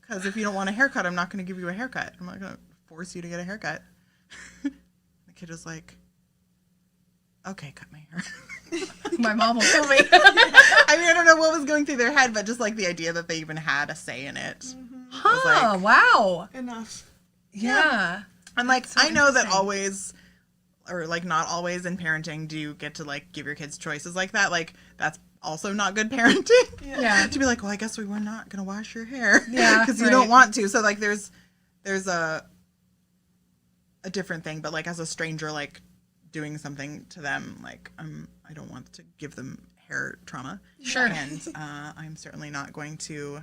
because if you don't want a haircut, I'm not going to give you a haircut. I'm not going to force you to get a haircut. The kid was like, okay, cut my hair. My mom will kill me. I mean, I don't know what was going through their head, but just like the idea that they even had a say in it. Huh, wow. Enough. Yeah. And like, I know that always, or like not always in parenting do you get to like give your kids choices like that. Like, that's also not good parenting. Yeah. To be like, well, I guess we were not going to wash your hair. Yeah. Because you don't want to. So like, there's a a different thing, but like as a stranger, like doing something to them, like I don't want to give them hair trauma. Sure. And I'm certainly not going to,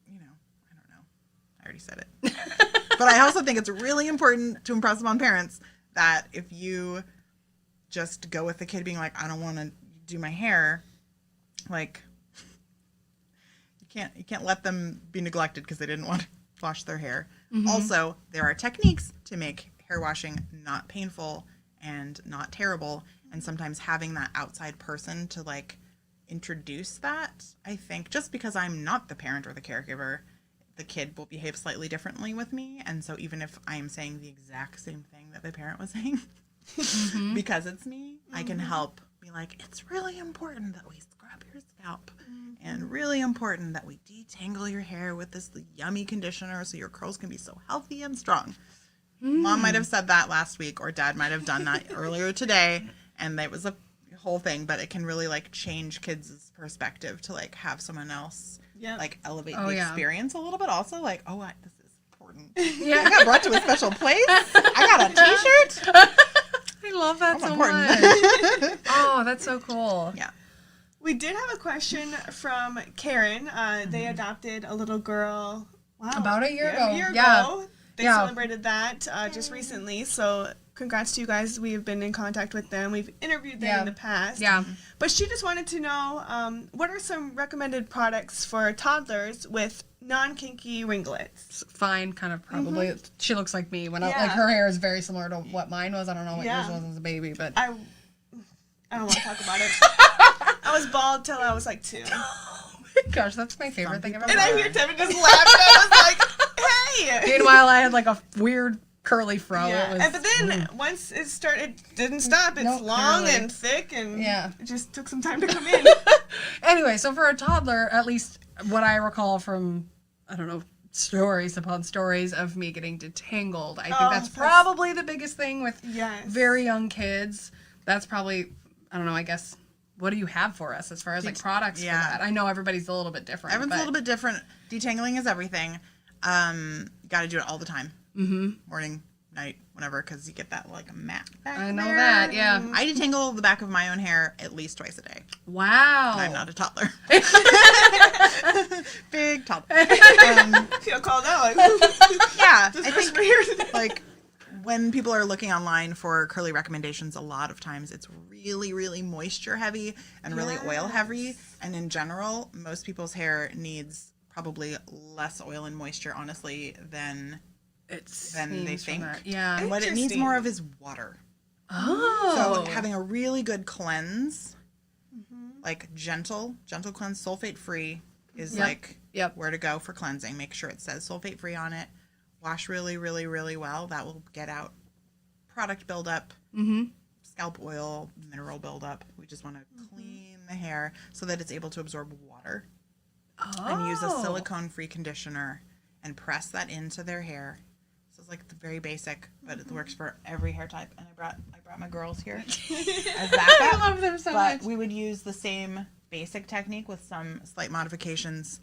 I don't know. I already said it. But I also think it's really important to impress upon parents that if you just go with the kid being like, I don't want to do my hair, like you can't let them be neglected because they didn't want to wash their hair. Mm-hmm. Also, there are techniques to make hair washing not painful and not terrible, and sometimes having that outside person to like introduce that, I think, just because I'm not the parent or the caregiver, the kid will behave slightly differently with me. And so even if I am saying the exact same thing that the parent was saying, mm-hmm. because it's me, I can help be like, it's really important that we scrub your scalp, and really important that we detangle your hair with this yummy conditioner so your curls can be so healthy and strong. Mom might have said that last week, or Dad might have done that earlier today, and it was a whole thing, but it can really like change kids' perspective to like have someone else like elevate the experience a little bit. Also, like, this is important. Yeah, I got brought to a special place. I got a T-shirt. I love that so much. Oh, that's so cool. Yeah. We did have a question from Karen. They adopted a little girl. Wow. About a year ago. A year ago. They celebrated that just recently. So congrats to you guys. We have been in contact with them. We've interviewed them in the past. Yeah. But she just wanted to know what are some recommended products for toddlers with non-kinky ringlets? Fine, kind of probably. Mm-hmm. She looks like me. Like her hair is very similar to what mine was. I don't know what yours was as a baby, but I don't want to talk about it. I was bald till I was like 2. Oh my gosh, that's my favorite thing I've ever And I hear Devin just laughing. I was like, hey! Meanwhile, I had like a weird curly fro. Yeah. But then once it started, it didn't stop. It's long and thick, and it just took some time to come in. Anyway, so for a toddler, at least what I recall from, I don't know, stories upon stories of me getting detangled, I think that's probably the biggest thing with very young kids. That's probably, I don't know, I guess, what do you have for us as far as like products for that? I know everybody's a little bit different. Everyone's a little bit different. Detangling is everything. Got to do it all the time. Mm-hmm. Morning, night, whenever, because you get that like mat back I know there. That, yeah. I detangle the back of my own hair at least twice a day. Wow. And I'm not a toddler. Big toddler. Feel called out. Yeah. I think weird. Like when people are looking online for curly recommendations, a lot of times it's really, really moisture heavy and really oil heavy. And in general, most people's hair needs probably less oil and moisture, honestly, than they think. Yeah. And what it needs more of is water. Oh. So having a really good cleanse, like gentle cleanse, sulfate free is where to go for cleansing. Make sure it says sulfate free on it. Wash really, really, really well. That will get out product buildup, scalp oil, mineral buildup. We just want to clean the hair so that it's able to absorb water. And use a silicone-free conditioner and press that into their hair. So it's like the very basic, but it works for every hair type. And I brought my girls here as backup. I love them so much. But we would use the same basic technique with some slight modifications.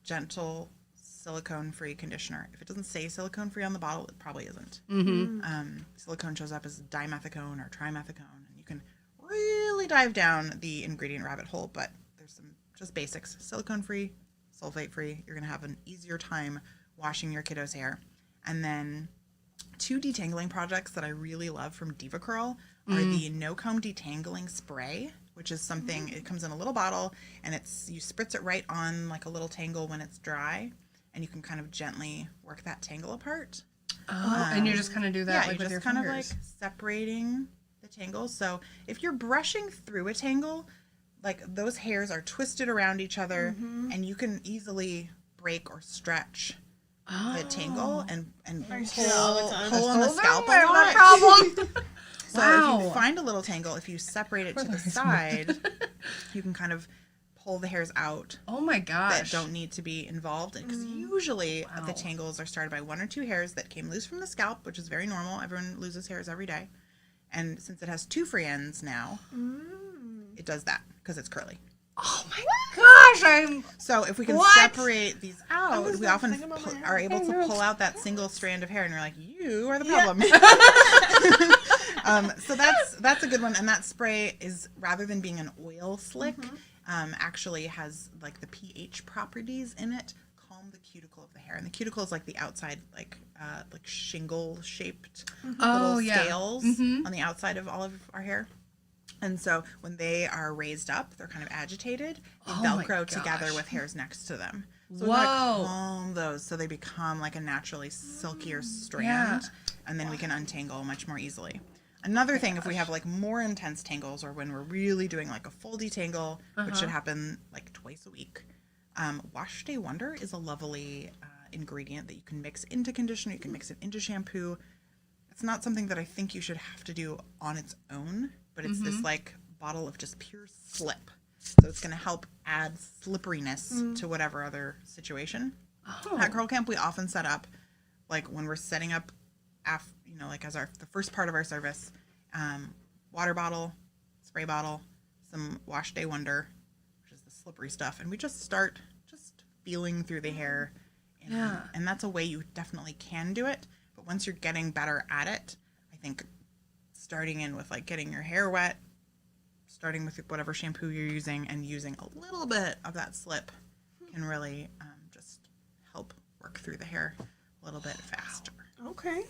Gentle silicone-free conditioner. If it doesn't say silicone-free on the bottle, it probably isn't. Silicone shows up as dimethicone or trimethicone, and you can really dive down the ingredient rabbit hole, but there's some just basics. Silicone-free, sulfate-free. You're going to have an easier time washing your kiddo's hair. And then 2 detangling projects that I really love from Diva Curl are the No Comb Detangling Spray, which is something, it comes in a little bottle, and you spritz it right on like a little tangle when it's dry, and you can kind of gently work that tangle apart. And you just kind of do that with your kind fingers. of like separating the tangles. So if you're brushing through a tangle, like those hairs are twisted around each other, and you can easily break or stretch the tangle and pull on the scalp a lot. Problem. So if you find a little tangle, if you separate it to the side, you can kind of pull the hairs out. Oh my gosh. That don't need to be involved. Because usually the tangles are started by 1 or 2 hairs that came loose from the scalp, which is very normal. Everyone loses hairs every day. And since it has 2 free ends now, it does that because it's curly. Oh my gosh, I'm So if we can What? separate these out, just we not often thinking about my hair. are able to pull out that single strand of hair, and you're like, you are the problem. So that's a good one, and that spray is, rather than being an oil slick, actually has like the pH properties in it, calm the cuticle of the hair, and the cuticle is like the outside, like shingle shaped little scales on the outside of all of our hair. And so when they are raised up, they're kind of agitated. They my Velcro gosh. together with hairs next to them. So Whoa. we want to calm those so they become like a naturally silkier strand, and then we can untangle much more easily. Another thing, if we have like more intense tangles, or when we're really doing like a full detangle, which should happen like twice a week, Wash Day Wonder is a lovely ingredient that you can mix into conditioner. You can mix it into shampoo. It's not something that I think you should have to do on its own, but it's this like bottle of just pure slip. So it's going to help add slipperiness to whatever other situation. At Curl Camp, we often set up, like when we're setting up, like as the first part of our service, water bottle, spray bottle, some Wash Day Wonder, which is the slippery stuff, and we just start just feeling through the hair. And that's a way you definitely can do it. But once you're getting better at it, I think starting in with like getting your hair wet, starting with whatever shampoo you're using, and using a little bit of that slip can really just help work through the hair a little bit faster. Okay.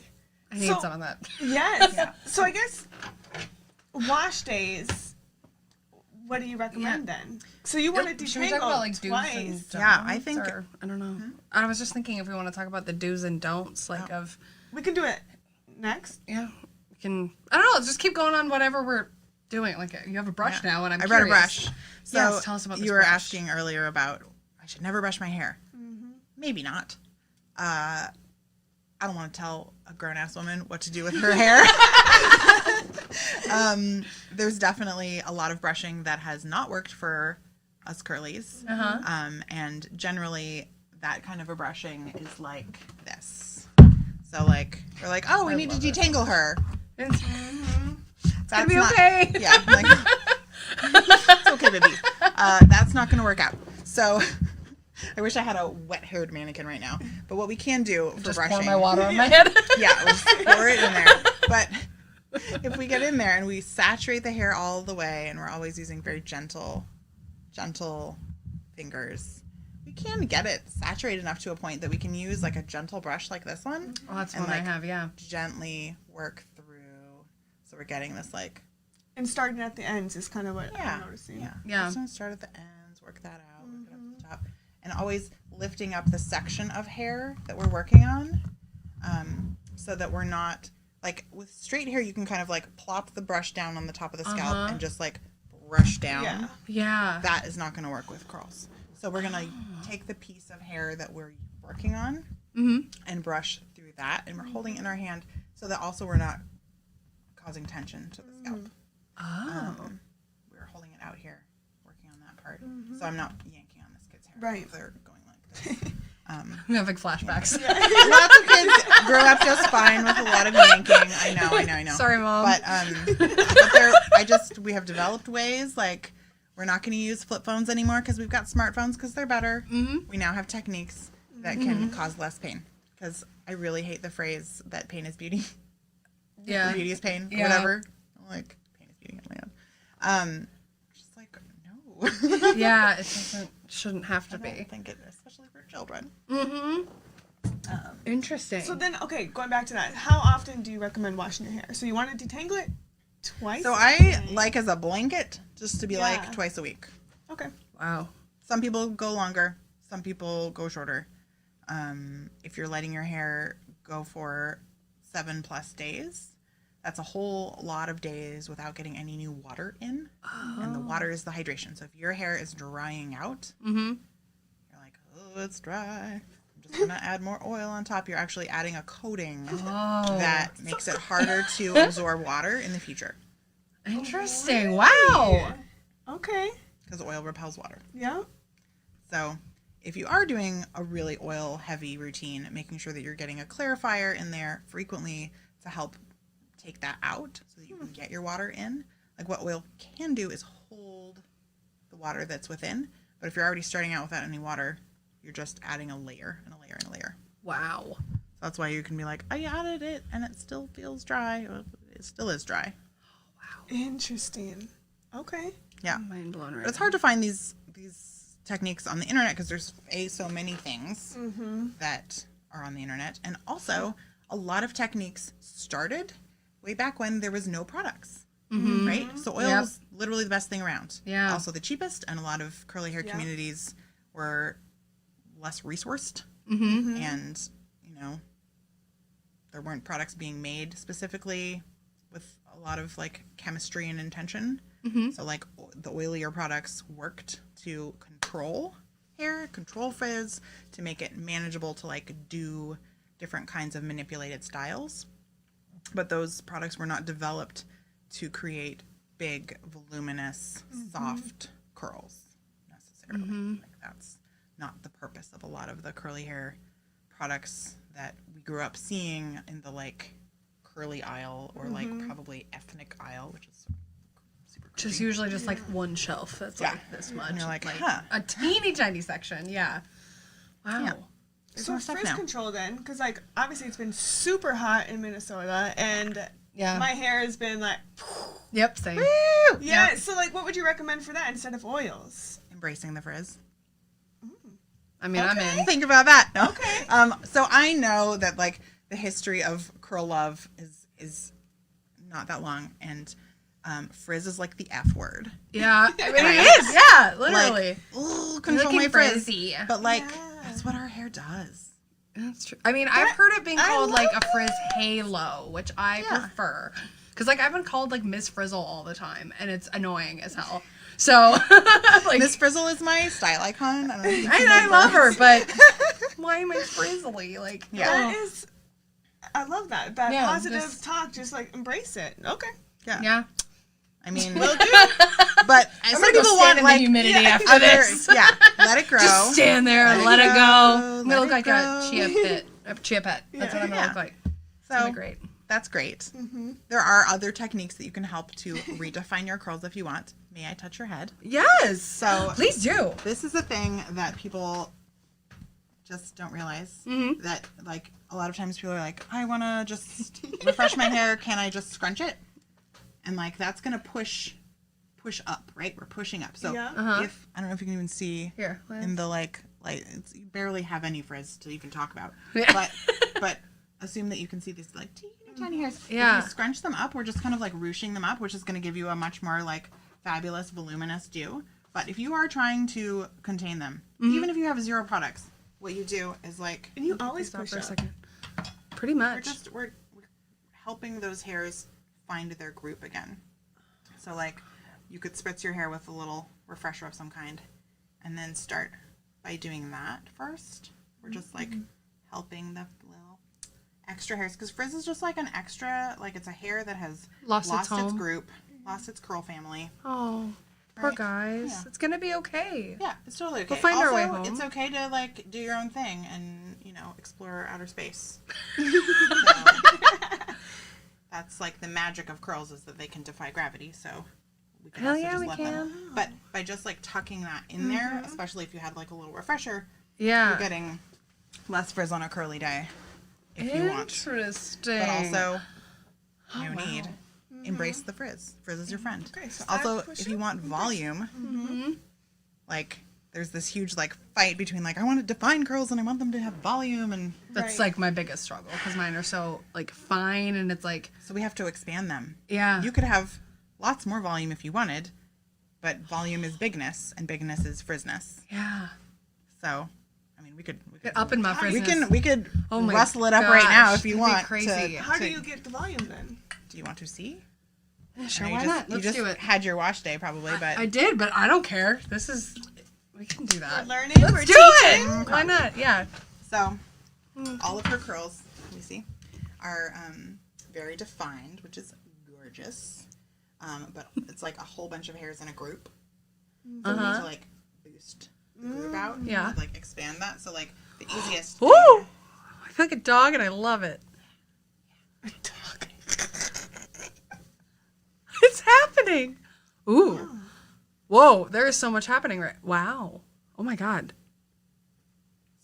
I need some of that. Yes. So I guess wash days, what do you recommend then? So you want to Should we talk about like detangle do's twice. and don'ts? Yeah, I think- Or, I don't know. I was just thinking if we want to talk about the do's and don'ts, like of, We can do it next. we can, I don't know, let's just keep going on whatever we're doing. Like you have a brush now, and I'm I curious. brought a brush. So Yes, tell us about this you were brush. asking earlier about I should never brush my hair. Maybe not. I don't want to tell a grown-ass woman what to do with her hair. There's definitely a lot of brushing that has not worked for us curlies. And generally, that kind of a brushing is like this. So like, we're like, oh, we need to detangle her. It's That's gonna be not, okay. Yeah. Like, it's okay, baby. That's not going to work out. So I wish I had a wet-haired mannequin right now. But what we can do for Just brushing... pour my water on my head. Yeah, we'll just pour it in there. But if we get in there and we saturate the hair all the way, and we're always using very gentle fingers, we can get it saturated enough to a point that we can use like a gentle brush like this one. Oh, that's and one I like have, yeah. gently work through. So we're getting this like... And starting at the ends is kind of what I'm noticing. Yeah. Just gonna start at the ends, work that out, work it up to the top. And always lifting up the section of hair that we're working on, so that we're not, like with straight hair, you can kind of like plop the brush down on the top of the scalp and just like brush down. Yeah. Yeah. That is not going to work with curls. So we're going to take the piece of hair that we're working on and brush through that. And we're holding it in our hand so that also we're not causing tension to the scalp. We're holding it out here, working on that part. So I'm not yanking on this kid's hair. Right. If they're going like this. I'm having flashbacks. Lots of kids grow up just fine with a lot of yanking. I know. Sorry, Mom. But we have developed ways, like we're not going to use flip phones anymore because we've got smartphones because they're better. We now have techniques that can cause less pain, because I really hate the phrase that pain is beauty. Yeah. Or beauty is pain, or Yeah. whatever. I'm like, pain is beauty. Oh my God. Just like, no. Yeah, it shouldn't have to I be. don't think it, especially for children. Interesting. So then, okay, going back to that, how often do you recommend washing your hair? So you want to detangle it twice? So I like as a blanket just to be like twice a week. Okay. Wow. Some people go longer, some people go shorter. If you're letting your hair go for 7+ days, that's a whole lot of days without getting any new water in. And the water is the hydration. So if your hair is drying out, you're like, oh, it's dry. I'm just going to add more oil on top. You're actually adding a coating that makes it harder to absorb water in the future. Interesting. Wow. Okay. Because oil repels water. Yeah. So if you are doing a really oil-heavy routine, making sure that you're getting a clarifier in there frequently to help take that out so that you can get your water in. Like what oil can do is hold the water that's within. But if you're already starting out without any water, you're just adding a layer and a layer and a layer. Wow. So that's why you can be like, I added it and it still feels dry. Well, it still is dry. Interesting. Okay. Yeah. I'm mind blown right But it's hard to find these techniques on the internet because there's so many things that are on the internet. And also, a lot of techniques started way back when there was no products. Right? So oil was literally the best thing around. Yeah. Also the cheapest, and a lot of curly hair communities were less resourced. And, you know, there weren't products being made specifically with a lot of like chemistry and intention. So like the oilier products worked to control hair, control frizz, to make it manageable to like do different kinds of manipulated styles. But those products were not developed to create big, voluminous, soft curls necessarily. Like that's not the purpose of a lot of the curly hair products that we grew up seeing in the like curly aisle or like probably ethnic aisle, which is super Which is creepy. usually just like one shelf that's like this much. And you're like, a teeny tiny section. Yeah. Wow. Yeah. So more stuff frizz now. control then, because like obviously it's been super hot in Minnesota, and Yeah. my hair has been like, Yep. Same. yeah. So like, what would you recommend for that instead of oils? Embracing the frizz. I mean, I'm in. Think about that. No? Okay. So I know that like the history of curl love is not that long, and frizz is like the F word. Yeah. I mean, it is. Yeah. Literally. Like, ooh, control Looking my frizz. frizzy. But like, Yeah. that's what our hair does. That's true. I mean, I've heard it being I called love like a frizz halo, which I Yeah. prefer. Because like I've been called like Miss Frizzle all the time, and it's annoying as hell. So like Miss Frizzle is my style icon. I don't know if you can I remember. love her, but why am I frizzly? Like Yeah. That is, I love that. That Yeah, positive just- talk. Just like embrace it. Okay. yeah. I mean, Will do. but I'm some gonna go people stand want in like the humidity after other, this. yeah, let it grow. Just stand there and let it go. I'm let gonna it look like a grow. chia pet. A chia pet. That's what I'm gonna Yeah. look like. It's gonna So be great. that's great. There are other techniques that you can help to redefine your curls if you want. May I touch your head? Yes. So Please do. this is a thing that people just don't realize that like a lot of times people are like, I want to just refresh my hair. Can I just scrunch it? And like that's gonna push up, right? We're pushing up. So Yeah. if I don't know if you can even see Here. in the like it's, you barely have any frizz to even talk about. Yeah. But assume that you can see these like teeny tiny hairs. Yeah. If you scrunch them up, we're just kind of like ruching them up, which is going to give you a much more like fabulous, voluminous do. But if you are trying to contain them, even if you have zero products, what you do is like And you always Stop push for a up. second. Pretty we're much. just we're helping those hairs find their group again. So like you could spritz your hair with a little refresher of some kind, and then start by doing that first. We're just like helping the little extra hairs, because frizz is just like an extra, like it's a hair that has Lost its home. group, lost its curl family. Oh, poor Right. guys. Yeah. It's gonna be okay. Yeah, it's totally okay. We'll find also, our way home. It's okay to like do your own thing and explore outer space. So, that's like the magic of curls, is that they can defy gravity. So we can Hell also yeah, just we let can. them. But by just like tucking that in there, especially if you had like a little refresher, Yeah. you're getting less frizz on a curly day if you want. Interesting. But also, Oh, no need. Embrace the frizz. Frizz is your friend. Okay, so I Also, push if you up, want embrace. volume, like there's this huge like fight between like I want to define curls and I want them to have volume, and That's Right. like my biggest struggle because mine are so like fine and it's like so we have to expand them. yeah. You could have lots more volume if you wanted, but volume is bigness and bigness is frizzness. yeah. So, I mean, we could Get up in my frizzness. we could Oh my rustle it up right now gosh, if you that'd be want. crazy. How do you get the volume then? Do you want to see? Yeah, sure, I know why you just, not? you Let's just do it. had your wash day probably, but I did, but I don't care. This is we can do that. We're learning. Let's we're do teaching. it. Why not? Yeah. so all of her curls, let me see, are very defined, which is gorgeous. But it's like a whole bunch of hairs in a group. So we need to like boost the group out. Yeah. And, like expand that. So like the easiest. Woo! I feel like a dog and I love it. Dog. It's happening. Ooh. Whoa, there is so much happening right. Wow. Oh my God.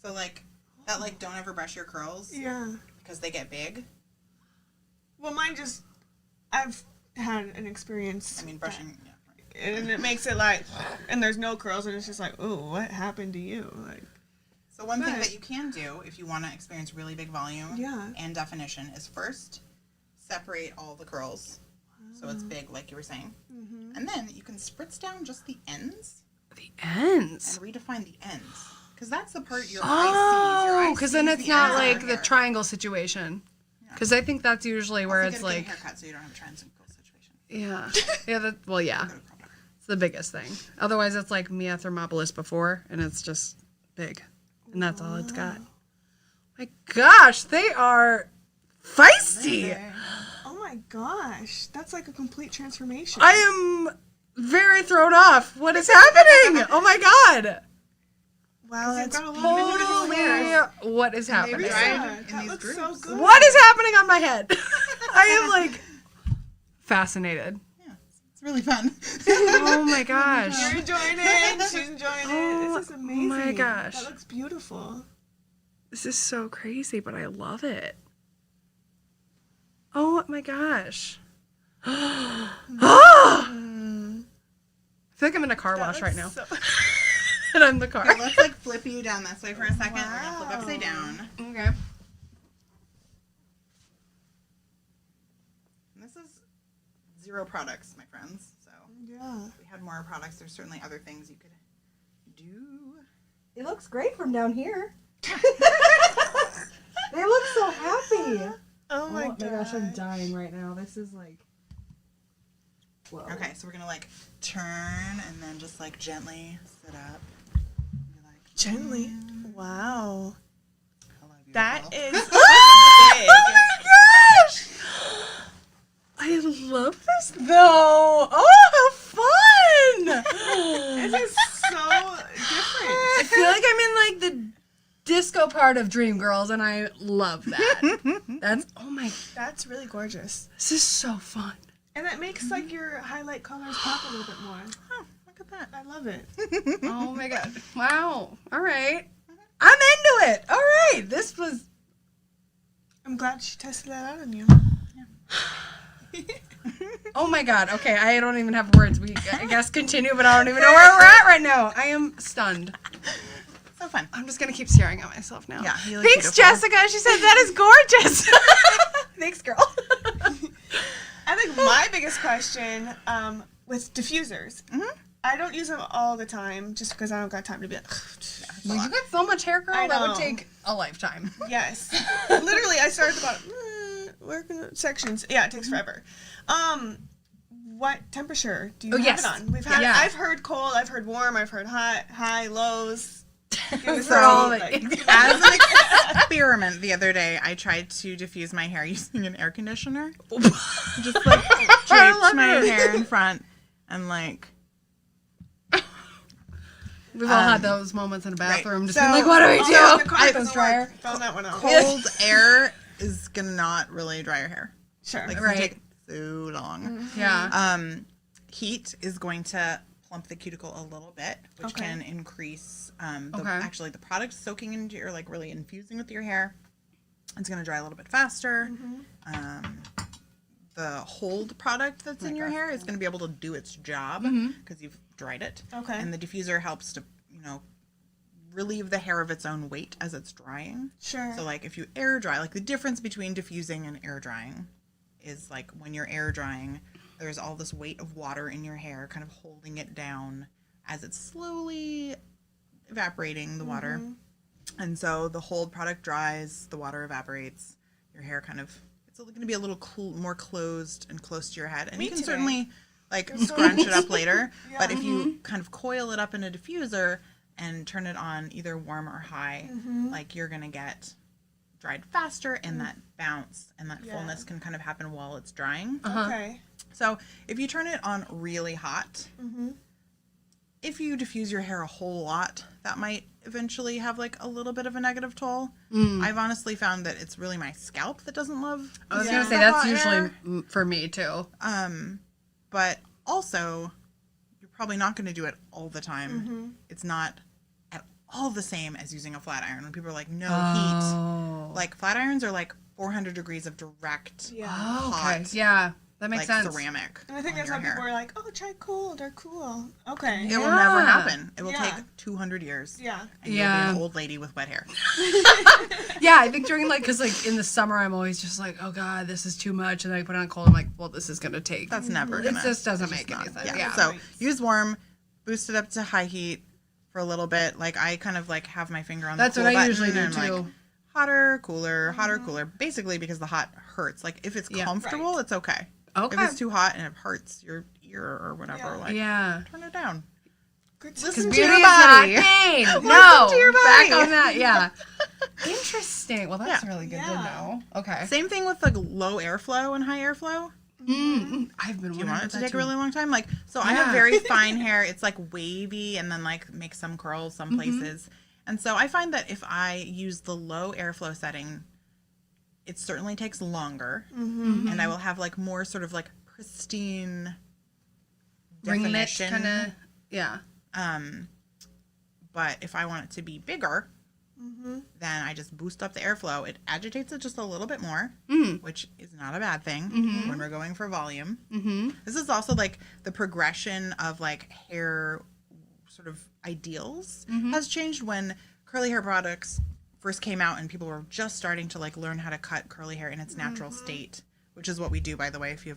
So like that, like don't ever brush your curls. Yeah. Because they get big. Well, mine just, I've had an experience. I mean, brushing. Yeah. And it makes it like, and there's no curls, and it's just like, oh, what happened to you? Like, So one thing that you can do if you want to experience really big volume and definition is first separate all the curls so it's big, like you were saying. Mm-hmm. And then you can spritz down just the ends. The ends. And redefine the ends. Because that's the part your eye sees. Your eye because then sees it's the not ends of like your the hair. triangle situation. Because I think that's usually where Also it's get a like... good haircut so you don't have a triangle situation. Yeah. Yeah. It's the biggest thing. Otherwise, it's like Mia Thermopolis before, and it's just big. And that's all it's got. My gosh, they are feisty. oh my gosh, that's like a complete transformation. I am very thrown off. What is happening? Oh my God. Wow, that's got a lot of beautiful layers. Holy, what is happening? dried in that these looks so groups. good. What is happening on my head? I am like fascinated. Yeah, it's really fun. Oh my gosh. You're enjoying it. She's enjoying it. This is amazing. Oh my gosh. That looks beautiful. This is so crazy, but I love it. Oh my gosh. I feel like I'm in a car wash right now. So- And I'm the car. Okay, let's like flip you down this way for a second. We're gonna flip upside down. Okay. And this is 0 products, my friends. So yeah. if we had more products, there's certainly other things you could do. It looks great from down here. They look so happy. Oh my gosh, I'm dying right now. This is like... Whoa. Okay, so we're gonna like turn and then just like gently sit up. And be like, Gently. Wow. hello, beautiful. That is big. Oh my gosh! I love this though. Oh, how fun! This is so different. I feel like I'm in like the disco part of Dreamgirls, and I love that. That's That's really gorgeous. this is so fun. And that makes like your highlight colors pop a little bit more. Oh, look at that. I love it. Oh my god! Wow. All right, I'm into it. All right, this was. I'm glad she tested that out on you. Oh my god. Okay, I don't even have words. We I guess continue, but I don't even know where we're at right now. I am stunned. So fun. I'm just gonna keep staring at myself now. Yeah, you look Thanks, beautiful. Jessica. She said that is gorgeous. Thanks, girl. I think my biggest question with diffusers, I don't use them all the time just because I don't got time to be like, You got so much hair, girl. I That would know. take a lifetime. yes. Literally, I started about working sections. Yeah, it takes forever. What temperature do you have yes. it on? We've had. Yeah. I've heard cold. I've heard warm. I've heard hot, high, lows. For all of it. As an experiment the other day, I tried to diffuse my hair using an air conditioner. Just like draped my hair in front and like. We've all had those moments in a bathroom, just So- being like, "What do we Also, do?" the carpet Those doesn't dryer. work. Found that one out. Cold air is gonna not really dry your hair. Sure. Like it's Right. gonna take so long. Yeah. Heat is going to plump the cuticle a little bit, which Okay. can increase Okay. actually the product soaking into your like really infusing with your hair. It's gonna dry a little bit faster. The hold product that's in your hair is going to be able to do its job because you've dried it. Okay. And the diffuser helps to, relieve the hair of its own weight as it's drying. Sure. So like if you air dry, like the difference between diffusing and air drying is like when you're air drying, there's all this weight of water in your hair kind of holding it down as it's slowly evaporating the water. And so the hold product dries, the water evaporates, your hair kind of, it's going to be a little more closed and close to your head. And Me you can today. certainly like scrunch it up later. Yeah. But if you kind of coil it up in a diffuser and turn it on either warm or high, like you're going to get dried faster and that bounce and that fullness can kind of happen while it's drying. Okay. So if you turn it on really hot, if you diffuse your hair a whole lot, that might eventually have like a little bit of a negative toll. I've honestly found that it's really my scalp that doesn't love. I was Yeah. gonna say the that's hot usually hair. for me too. But also, you're probably not going to do it all the time. It's not at all the same as using a flat iron. When people are like, no heat. Like, flat irons are like 400 degrees of direct hot. Yeah, that makes like sense. ceramic. And I think that's why people are like, oh, try cold or cool. Okay. It will never happen. It will take 200 years. Yeah. And you'll be an old lady with wet hair. Yeah, I think during because in the summer I'm always just like, oh god, this is too much, and then I put it on cold. I'm like, well, this is gonna take. That's never It gonna. just doesn't make any sense. Yeah. So use warm, boost it up to high heat for a little bit. Like I kind of like have my finger on That's the cool what I button usually do and I'm too. like, hotter, cooler. Basically because the hot hurts. Like if it's comfortable, it's okay. Okay. If it's too hot and it hurts your ear or whatever, like turn it down. Listen to Beauty your is body. not pain. Listen No, to your back body. on that. Yeah. Interesting. Well, that's really good to Yeah. know. Okay. Same thing with like low airflow and high airflow. I've been. Do you want it to take a really long time? Like, so I have very fine hair. It's like wavy and then like makes some curls some places. And so I find that if I use the low airflow setting, it certainly takes longer. And I will have like more sort of like pristine ringlet definition. kind of. Yeah. But if I want it to be bigger, then I just boost up the airflow. It agitates it just a little bit more, which is not a bad thing when we're going for volume. This is also like the progression of like hair sort of ideals has changed when curly hair products first came out and people were just starting to like learn how to cut curly hair in its natural state, which is what we do, by the way. If you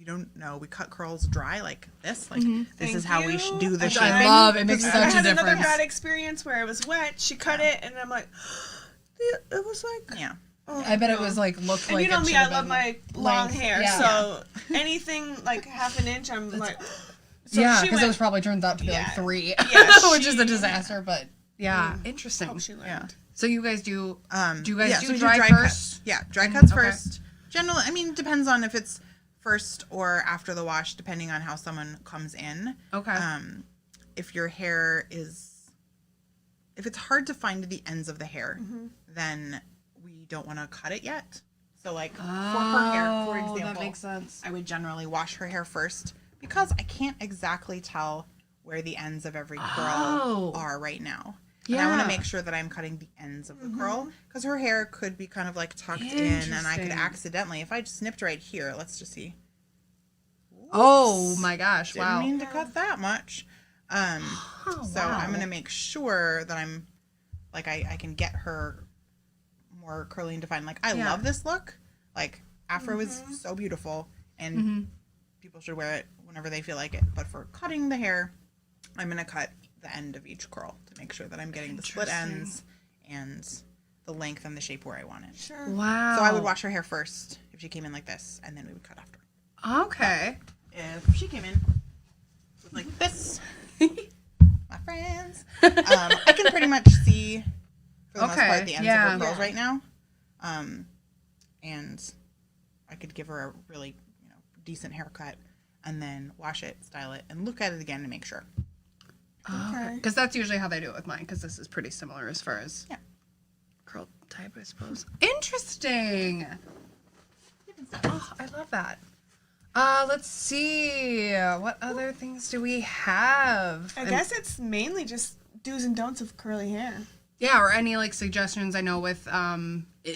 don't know, we cut curls dry like this. Like this is how we should do the shaping. I love it. Makes I such a had another difference. bad experience where it was wet. She cut it, and I'm like, it was like. Yeah. Oh, I bet it no. was like looked And like. you know it me, should I have love been my long length. hair, Yeah. so anything like half an inch, I'm like. So Yeah, she because it went- was probably turns out to be like Yeah. 3, Yeah, which is a she- disaster. But yeah, interesting. hope she learned. Yeah. So you guys do? Do you guys yeah, do so we dry cuts. first? Yeah, dry cuts okay. first. Generally, I mean, it depends on if it's first or after the wash, depending on how someone comes in. Okay. If your hair is, if it's hard to find the ends of the hair, then we don't want to cut it yet. So like for her hair, for example, that makes sense. I would generally wash her hair first because I can't exactly tell where the ends of every curl are right now. And I want to make sure that I'm cutting the ends of the curl because her hair could be kind of like tucked in and I could accidentally, if I just snipped right here, let's just see. Oh my gosh! Didn't Wow. mean to cut that much. So I'm going to make sure that I'm like, I can get her more curly and defined. Like I love this look. Like Afro is so beautiful and people should wear it whenever they feel like it. But for cutting the hair, I'm going to cut the end of each curl to make sure that I'm getting the split ends and the length and the shape where I want it. Sure. Wow. So I would wash her hair first if she came in like this, and then we would cut after. Okay. If she came in like this, my friends, I can pretty much see for the most part the ends of her curls right now, and I could give her a really decent haircut, and then wash it, style it, and look at it again to make sure. Okay. Because that's usually how they do it with mine. Because this is pretty similar as far as curl type, I suppose. Interesting. Oh, I love that. Let's see. What other things do we have? I guess it's mainly just do's and don'ts of curly hair. Yeah, or any like suggestions. I know with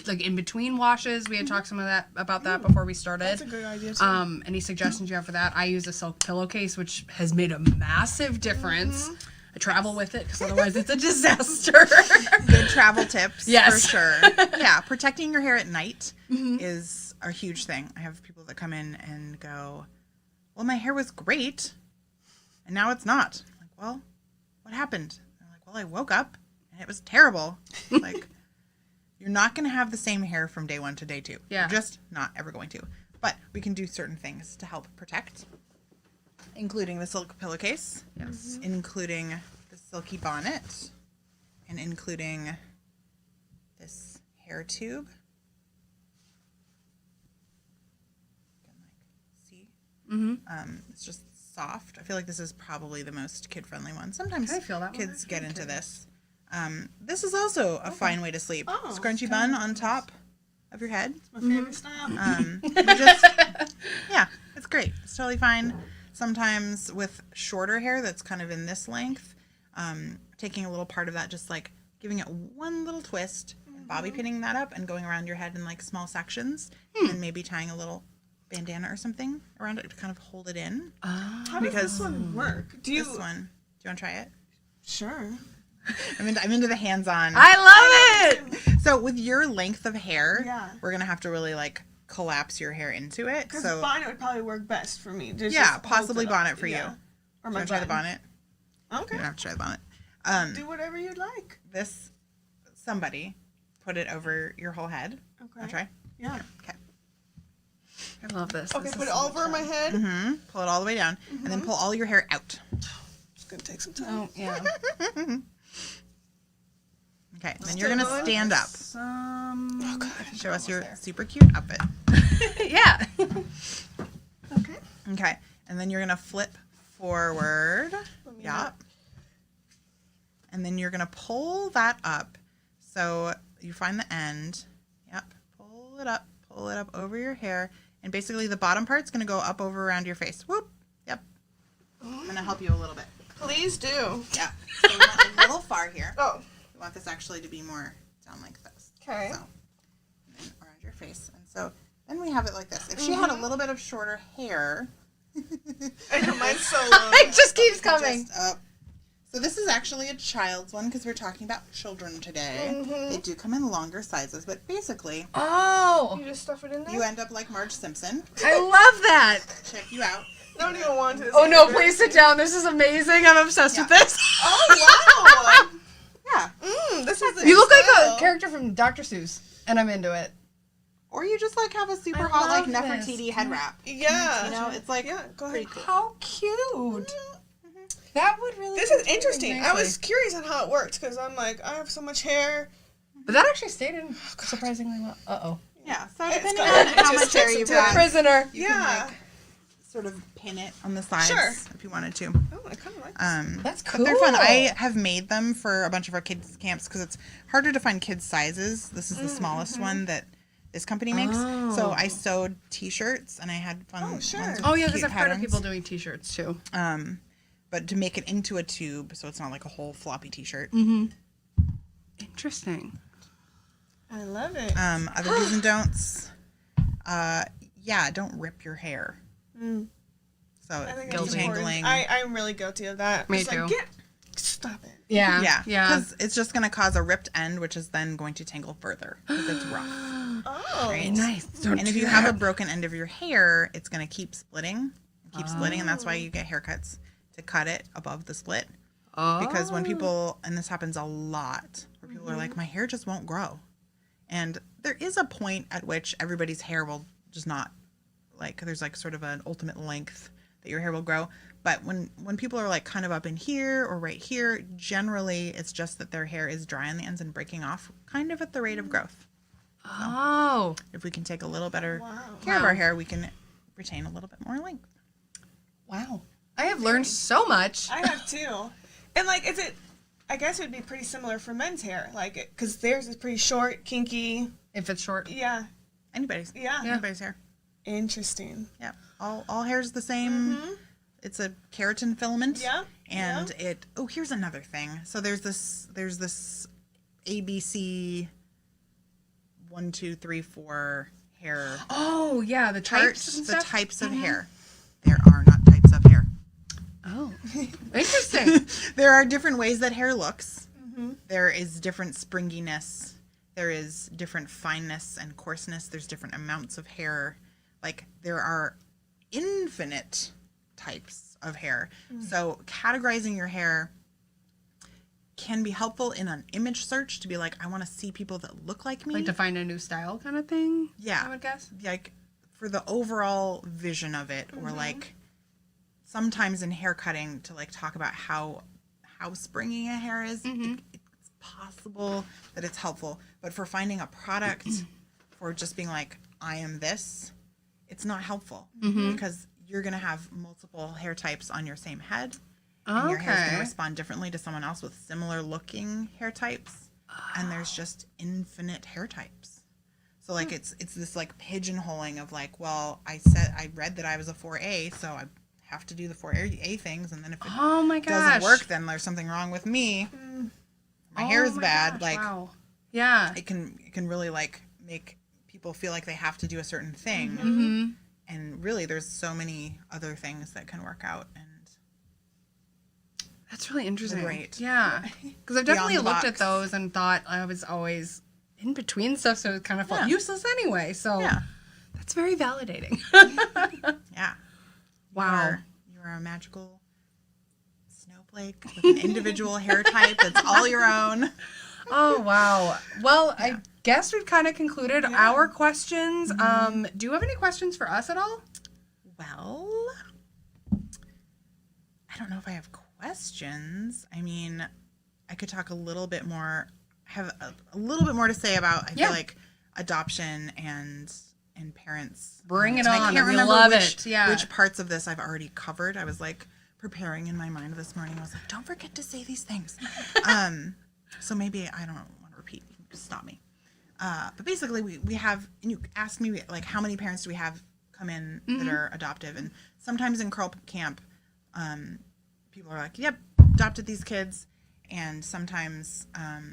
like in between washes, we had talked about that before we started. That's a good idea too. Any suggestions you have for that? I use a silk pillowcase, which has made a massive difference. I travel with it because otherwise it's a disaster. Good travel tips, Yes. for sure. Yeah, protecting your hair at night is a huge thing. I have people that come in and go, well, my hair was great, and now it's not. I'm like, well, what happened? They're like, well, I woke up, and it was terrible. Like, you're not going to have the same hair from day 1 to day 2. Yeah. You're just not ever going to. But we can do certain things to help protect, including the silk pillowcase. Yes. Including the silky bonnet, and including this hair tube. You can see. It's just soft. I feel like this is probably the most kid-friendly one. Sometimes I feel that one, kids get actually. into this. This is also a fine way to sleep. Oh, Scrunchy bun on top of your head. My favorite style. We just, yeah, it's great. It's totally fine. sometimes with shorter hair that's kind of in this length, taking a little part of that, just like giving it one little twist, and bobby pinning that up and going around your head in like small sections, and maybe tying a little bandana or something around it to kind of hold it in. How does this one work? This one. Do you want to try it? Sure. I'm into the hands-on. I love it. So with your length of hair, Yeah. we're gonna have to really like collapse your hair into it. Because So bonnet would probably work best for me. yeah, possibly bonnet for you. Yeah. Or You my want to try the bun. bonnet? Okay. You don't have to try the bonnet. Do whatever you'd like. Somebody put it over your whole head. Okay. Want to try? Yeah. Okay. I love this. Okay, This put is it all over my head. Mm-hmm. Pull it all the way down, and then pull all your hair out. It's gonna take some time. Oh, yeah. Okay, then you're gonna stand up. Show us your super cute outfit. Yeah. Okay. Okay, and then you're gonna flip forward. Yep. And then you're gonna pull that up. So you find the end. Yep. Pull it up over your hair. And basically the bottom part's gonna go up over around your face. Whoop. Yep. I'm gonna help you a little bit. Please do. Yeah. So we want a little far here. Oh. We want this actually to be more down like this. Okay. So, and then around your face. And so then we have it like this. If she had a little bit of shorter hair. I know mine's so long. It just keeps coming. Just up. So this is actually a child's one because we're talking about children today. They do come in longer sizes, but basically Oh, You just stuff it in there? you end up like Marge Simpson. I love that. Check you out. I don't even want to. Oh no, please sit down. This is amazing. I'm obsessed with this. Oh, wow. Yeah. This is You look like a character from Dr. Seuss, and I'm into it. Or you just like have a super I hot like love Nefertiti head wrap. Yeah. You know, it's like Yeah, go pretty ahead. cool. How cute. That would really. This be is interesting. I nicely. was curious on how it worked because I'm like, I have so much hair. But that actually stayed in surprisingly well. Uh-oh. Yeah. So It's depending got- on it how just much hair takes you've some time. got, Prisoner. you Yeah. can like sort of pin it on the sides Sure. if you wanted to. Oh, I kind of like this. That's But cool. they're fun. I have made them for a bunch of our kids' camps because it's harder to find kids' sizes. This is the smallest one that this company makes. So I sewed T-shirts and I had fun. Oh, sure. ones with Oh yeah, because cute I've heard of patterns. people doing T-shirts too. But to make it into a tube, so it's not like a whole floppy T-shirt. Interesting. I love it. Other do's and don'ts. Yeah, don't rip your hair. So I think Guilty. that's important. detangling. I'm really guilty of that. Me It's too. Like, stop it. Yeah. Yeah, Yeah. because it's just going to cause a ripped end, which is then going to tangle further because it's rough. Oh. Right? Nice. Don't And if do you have a that. broken end of your hair, it's going to keep splitting, and that's why you get haircuts to cut it above the split. Because when people, and this happens a lot, where people are like, my hair just won't grow. And there is a point at which everybody's hair will just not, like, there's like sort of an ultimate length that your hair will grow. But when people are like kind of up in here or right here, generally it's just that their hair is dry on the ends and breaking off kind of at the rate of growth. Oh. If we can take a little better Wow. care of our hair, we can retain a little bit more length. Wow. I have learned so much. I have too. And like, is it? I guess it would be pretty similar for men's hair, like, because theirs is pretty short, kinky. If it's short. Yeah. Anybody's Yeah. anybody's hair. Interesting. Yeah. All hair's the same. It's a keratin filament. Yeah. And here's another thing. So there's this ABC 1, 2, 3, 4 hair Oh yeah, the chart. types and The stuff. types of hair. There are not types of hair. Oh. Interesting. There are different ways that hair looks. There is different springiness. There is different fineness and coarseness. There's different amounts of hair. Like, there are infinite types of hair. So categorizing your hair can be helpful in an image search to be like, I want to see people that look like me. Like to find a new style kind of thing. Yeah. I would guess. Like, for the overall vision of it, or like sometimes in hair cutting to like talk about how springy a hair is, it's possible that it's helpful. But for finding a product, for just being like, I am this, it's not helpful because you're going to have multiple hair types on your same head. And your hair's going to respond differently to someone else with similar looking hair types. And there's just infinite hair types. So like it's this like pigeonholing of like, well, I read that I was a 4A, so I have to do the 4A things, and then if it Oh my gosh. doesn't work, then there's something wrong with me. My hair is my bad. gosh, Like wow. Yeah. it can really like make people feel like they have to do a certain thing, Mm-hmm. and really there's so many other things that can work out. And That's really interesting. Great. Yeah. Because I've definitely Beyond the looked at box. those and thought I was always in between stuff, so it kind of felt Yeah. useless anyway. So yeah, that's very validating. yeah. Wow. You are a magical snowflake with an individual hair type that's all your own. Oh, wow. Well, I guess we've kind of concluded our questions. Do you have any questions for us at all? Well, I don't know if I have questions. I mean, I could talk a little bit more, have a little bit more to say about, I feel like, adoption and parents. Bring it And on. I can't We remember love which, it. Yeah. which parts of this I've already covered. I was like preparing in my mind this morning. I was like, don't forget to say these things. So maybe I don't want to repeat. You can just stop me. But basically, we have, and you asked me, like, how many parents do we have come in that are adoptive? And sometimes in Curl Camp, people are like, yep, adopted these kids. And sometimes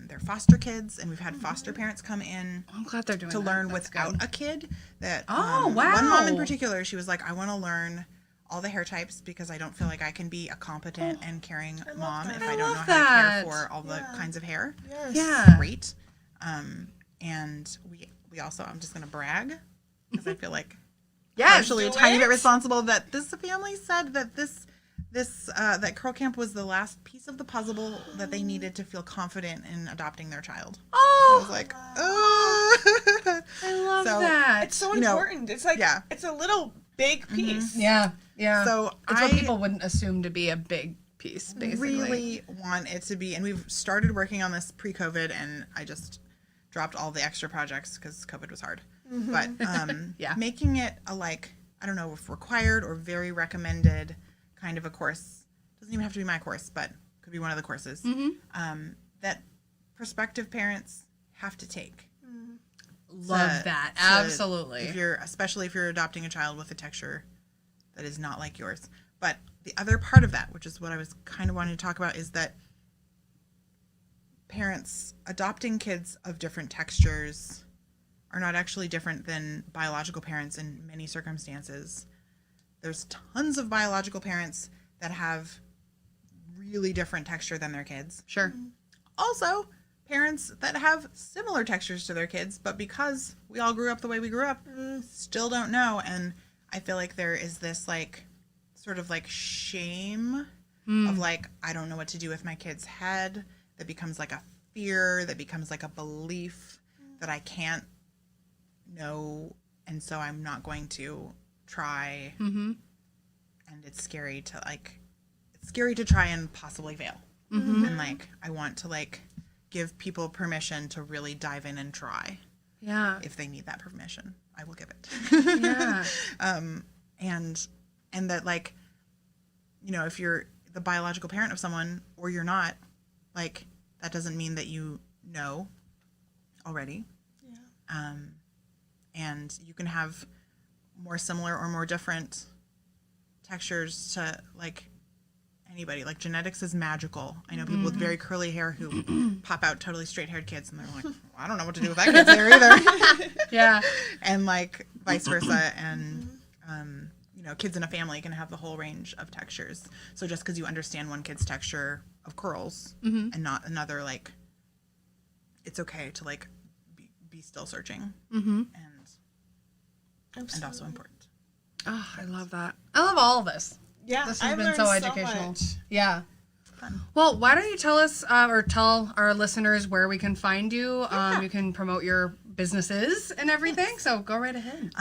they're foster kids. And we've had foster parents come in I'm glad they're doing to that. learn That's without good. a kid. That Oh, One mom in wow. particular, she was like, I want to learn all the hair types because I don't feel like I can be a competent and caring mom if I don't know love how to that. care for all the kinds of hair. Yes. Yeah. Great. And we also, I'm just going to brag because I feel like Yes. partially a tiny bit responsible that this family said that that Curl Camp was the last piece of the puzzle that they needed to feel confident in adopting their child. I Oh, was like, oh. I love So, that. It's so You know, important. It's like yeah. it's a little big piece. Yeah. Yeah. So it's what I people wouldn't assume to be a big piece, basically. really want it to be, and we've started working on this pre-COVID, and I just dropped all the extra projects because COVID was hard. But Yeah. making it a, like, I don't know if required or very recommended kind of a course, doesn't even have to be my course, but could be one of the courses, that prospective parents have to take. Love that. Absolutely. Especially if you're adopting a child with a texture that is not like yours. But the other part of that, which is what I was kind of wanting to talk about, is that parents adopting kids of different textures are not actually different than biological parents in many circumstances. There's tons of biological parents that have really different texture than their kids. Sure. Also, parents that have similar textures to their kids, but because we all grew up the way we grew up, still don't know. And I feel like there is this, like, sort of like shame of, like, I don't know what to do with my kid's head. That becomes like a fear, that becomes like a belief that I can't know, and so I'm not going to try. And it's scary to try and possibly fail. And, like, I want to, like, give people permission to really dive in and try. Yeah. If they need that permission, I will give it. Yeah. And that, like, you know, if you're the biological parent of someone or you're not, like, that doesn't mean that you know already. Yeah. And you can have more similar or more different textures to, like, anybody. Like, genetics is magical. I know people with very curly hair who pop out totally straight-haired kids, and they're like, well, I don't know what to do with that kid's hair either. Yeah. And, like, vice versa. And, you know, kids in a family can have the whole range of textures. So just because you understand one kid's texture of curls and not another, like, it's okay to, like, be still searching. And also important. Oh, I love that. I love all of this. Yeah, This has I've been learned so so educational. much. Yeah. Fun. Well, why don't you tell us or tell our listeners where we can find you? You can promote your businesses and everything. So go right ahead.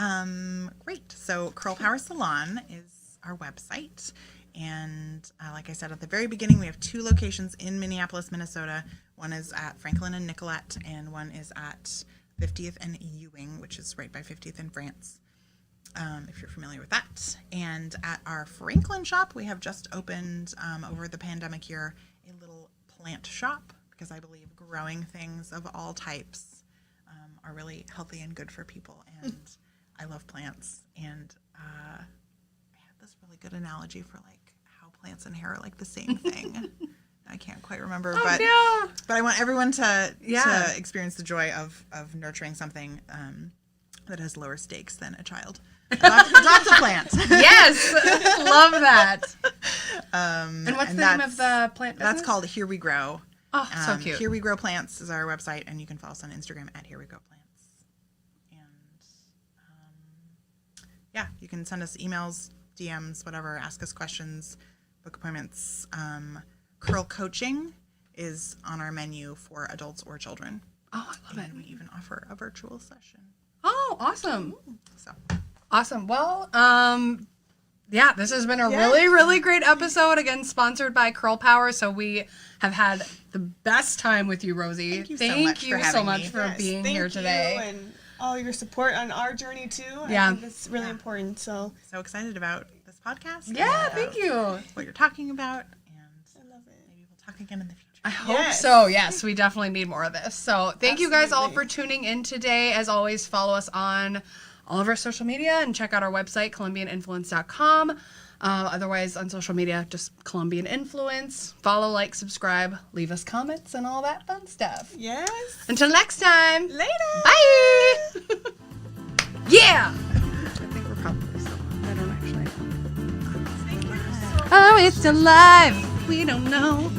Great. So Curl Power Salon is our website. And like I said at the very beginning, we have 2 locations in Minneapolis, Minnesota. One is at Franklin and Nicollet, and one is at 50th and Ewing, which is right by 50th in France, if you're familiar with that. And at our Franklin shop, we have just opened over the pandemic year a little plant shop, because I believe growing things of all types are really healthy and good for people. And I love plants. And I this really good analogy for like how plants and hair are like the same thing. I can't quite remember, but I want everyone to experience the joy of nurturing something that has lower stakes than a child. Adopt a plant. Yes, love that. And what's the name of the plant business? That's called Here We Grow. Oh, so cute. Here We Grow Plants is our website, and you can follow us on Instagram at Here We Grow Plants. And yeah, you can send us emails, DMs, whatever, ask us questions, book appointments. Curl coaching is on our menu for adults or children. Oh, I love it. We even offer a virtual session. Oh, awesome. So awesome. Well, yeah, this has been a really, really great episode. Again, sponsored by Curl Power. So we have had the best time with you, Rosie. Thank you so much for being here today. Thank you, and all your support on our journey too. Yeah. I think that's really important. So excited about this podcast. Yeah, and thank you. What you're talking about. I love it. Maybe we'll talk again in the future. I hope so. Yes, we definitely need more of this. So thank you guys all for tuning in today. As always, follow us on all of our social media and check out our website, colombianinfluence.com. Otherwise, on social media, just Colombian Influence. Follow, like, subscribe, leave us comments, and all that fun stuff. Yes. Until next time. Later. Bye. Yeah. I think we're probably still on. I don't actually know. Thank you so much. Oh, it's alive. We don't know.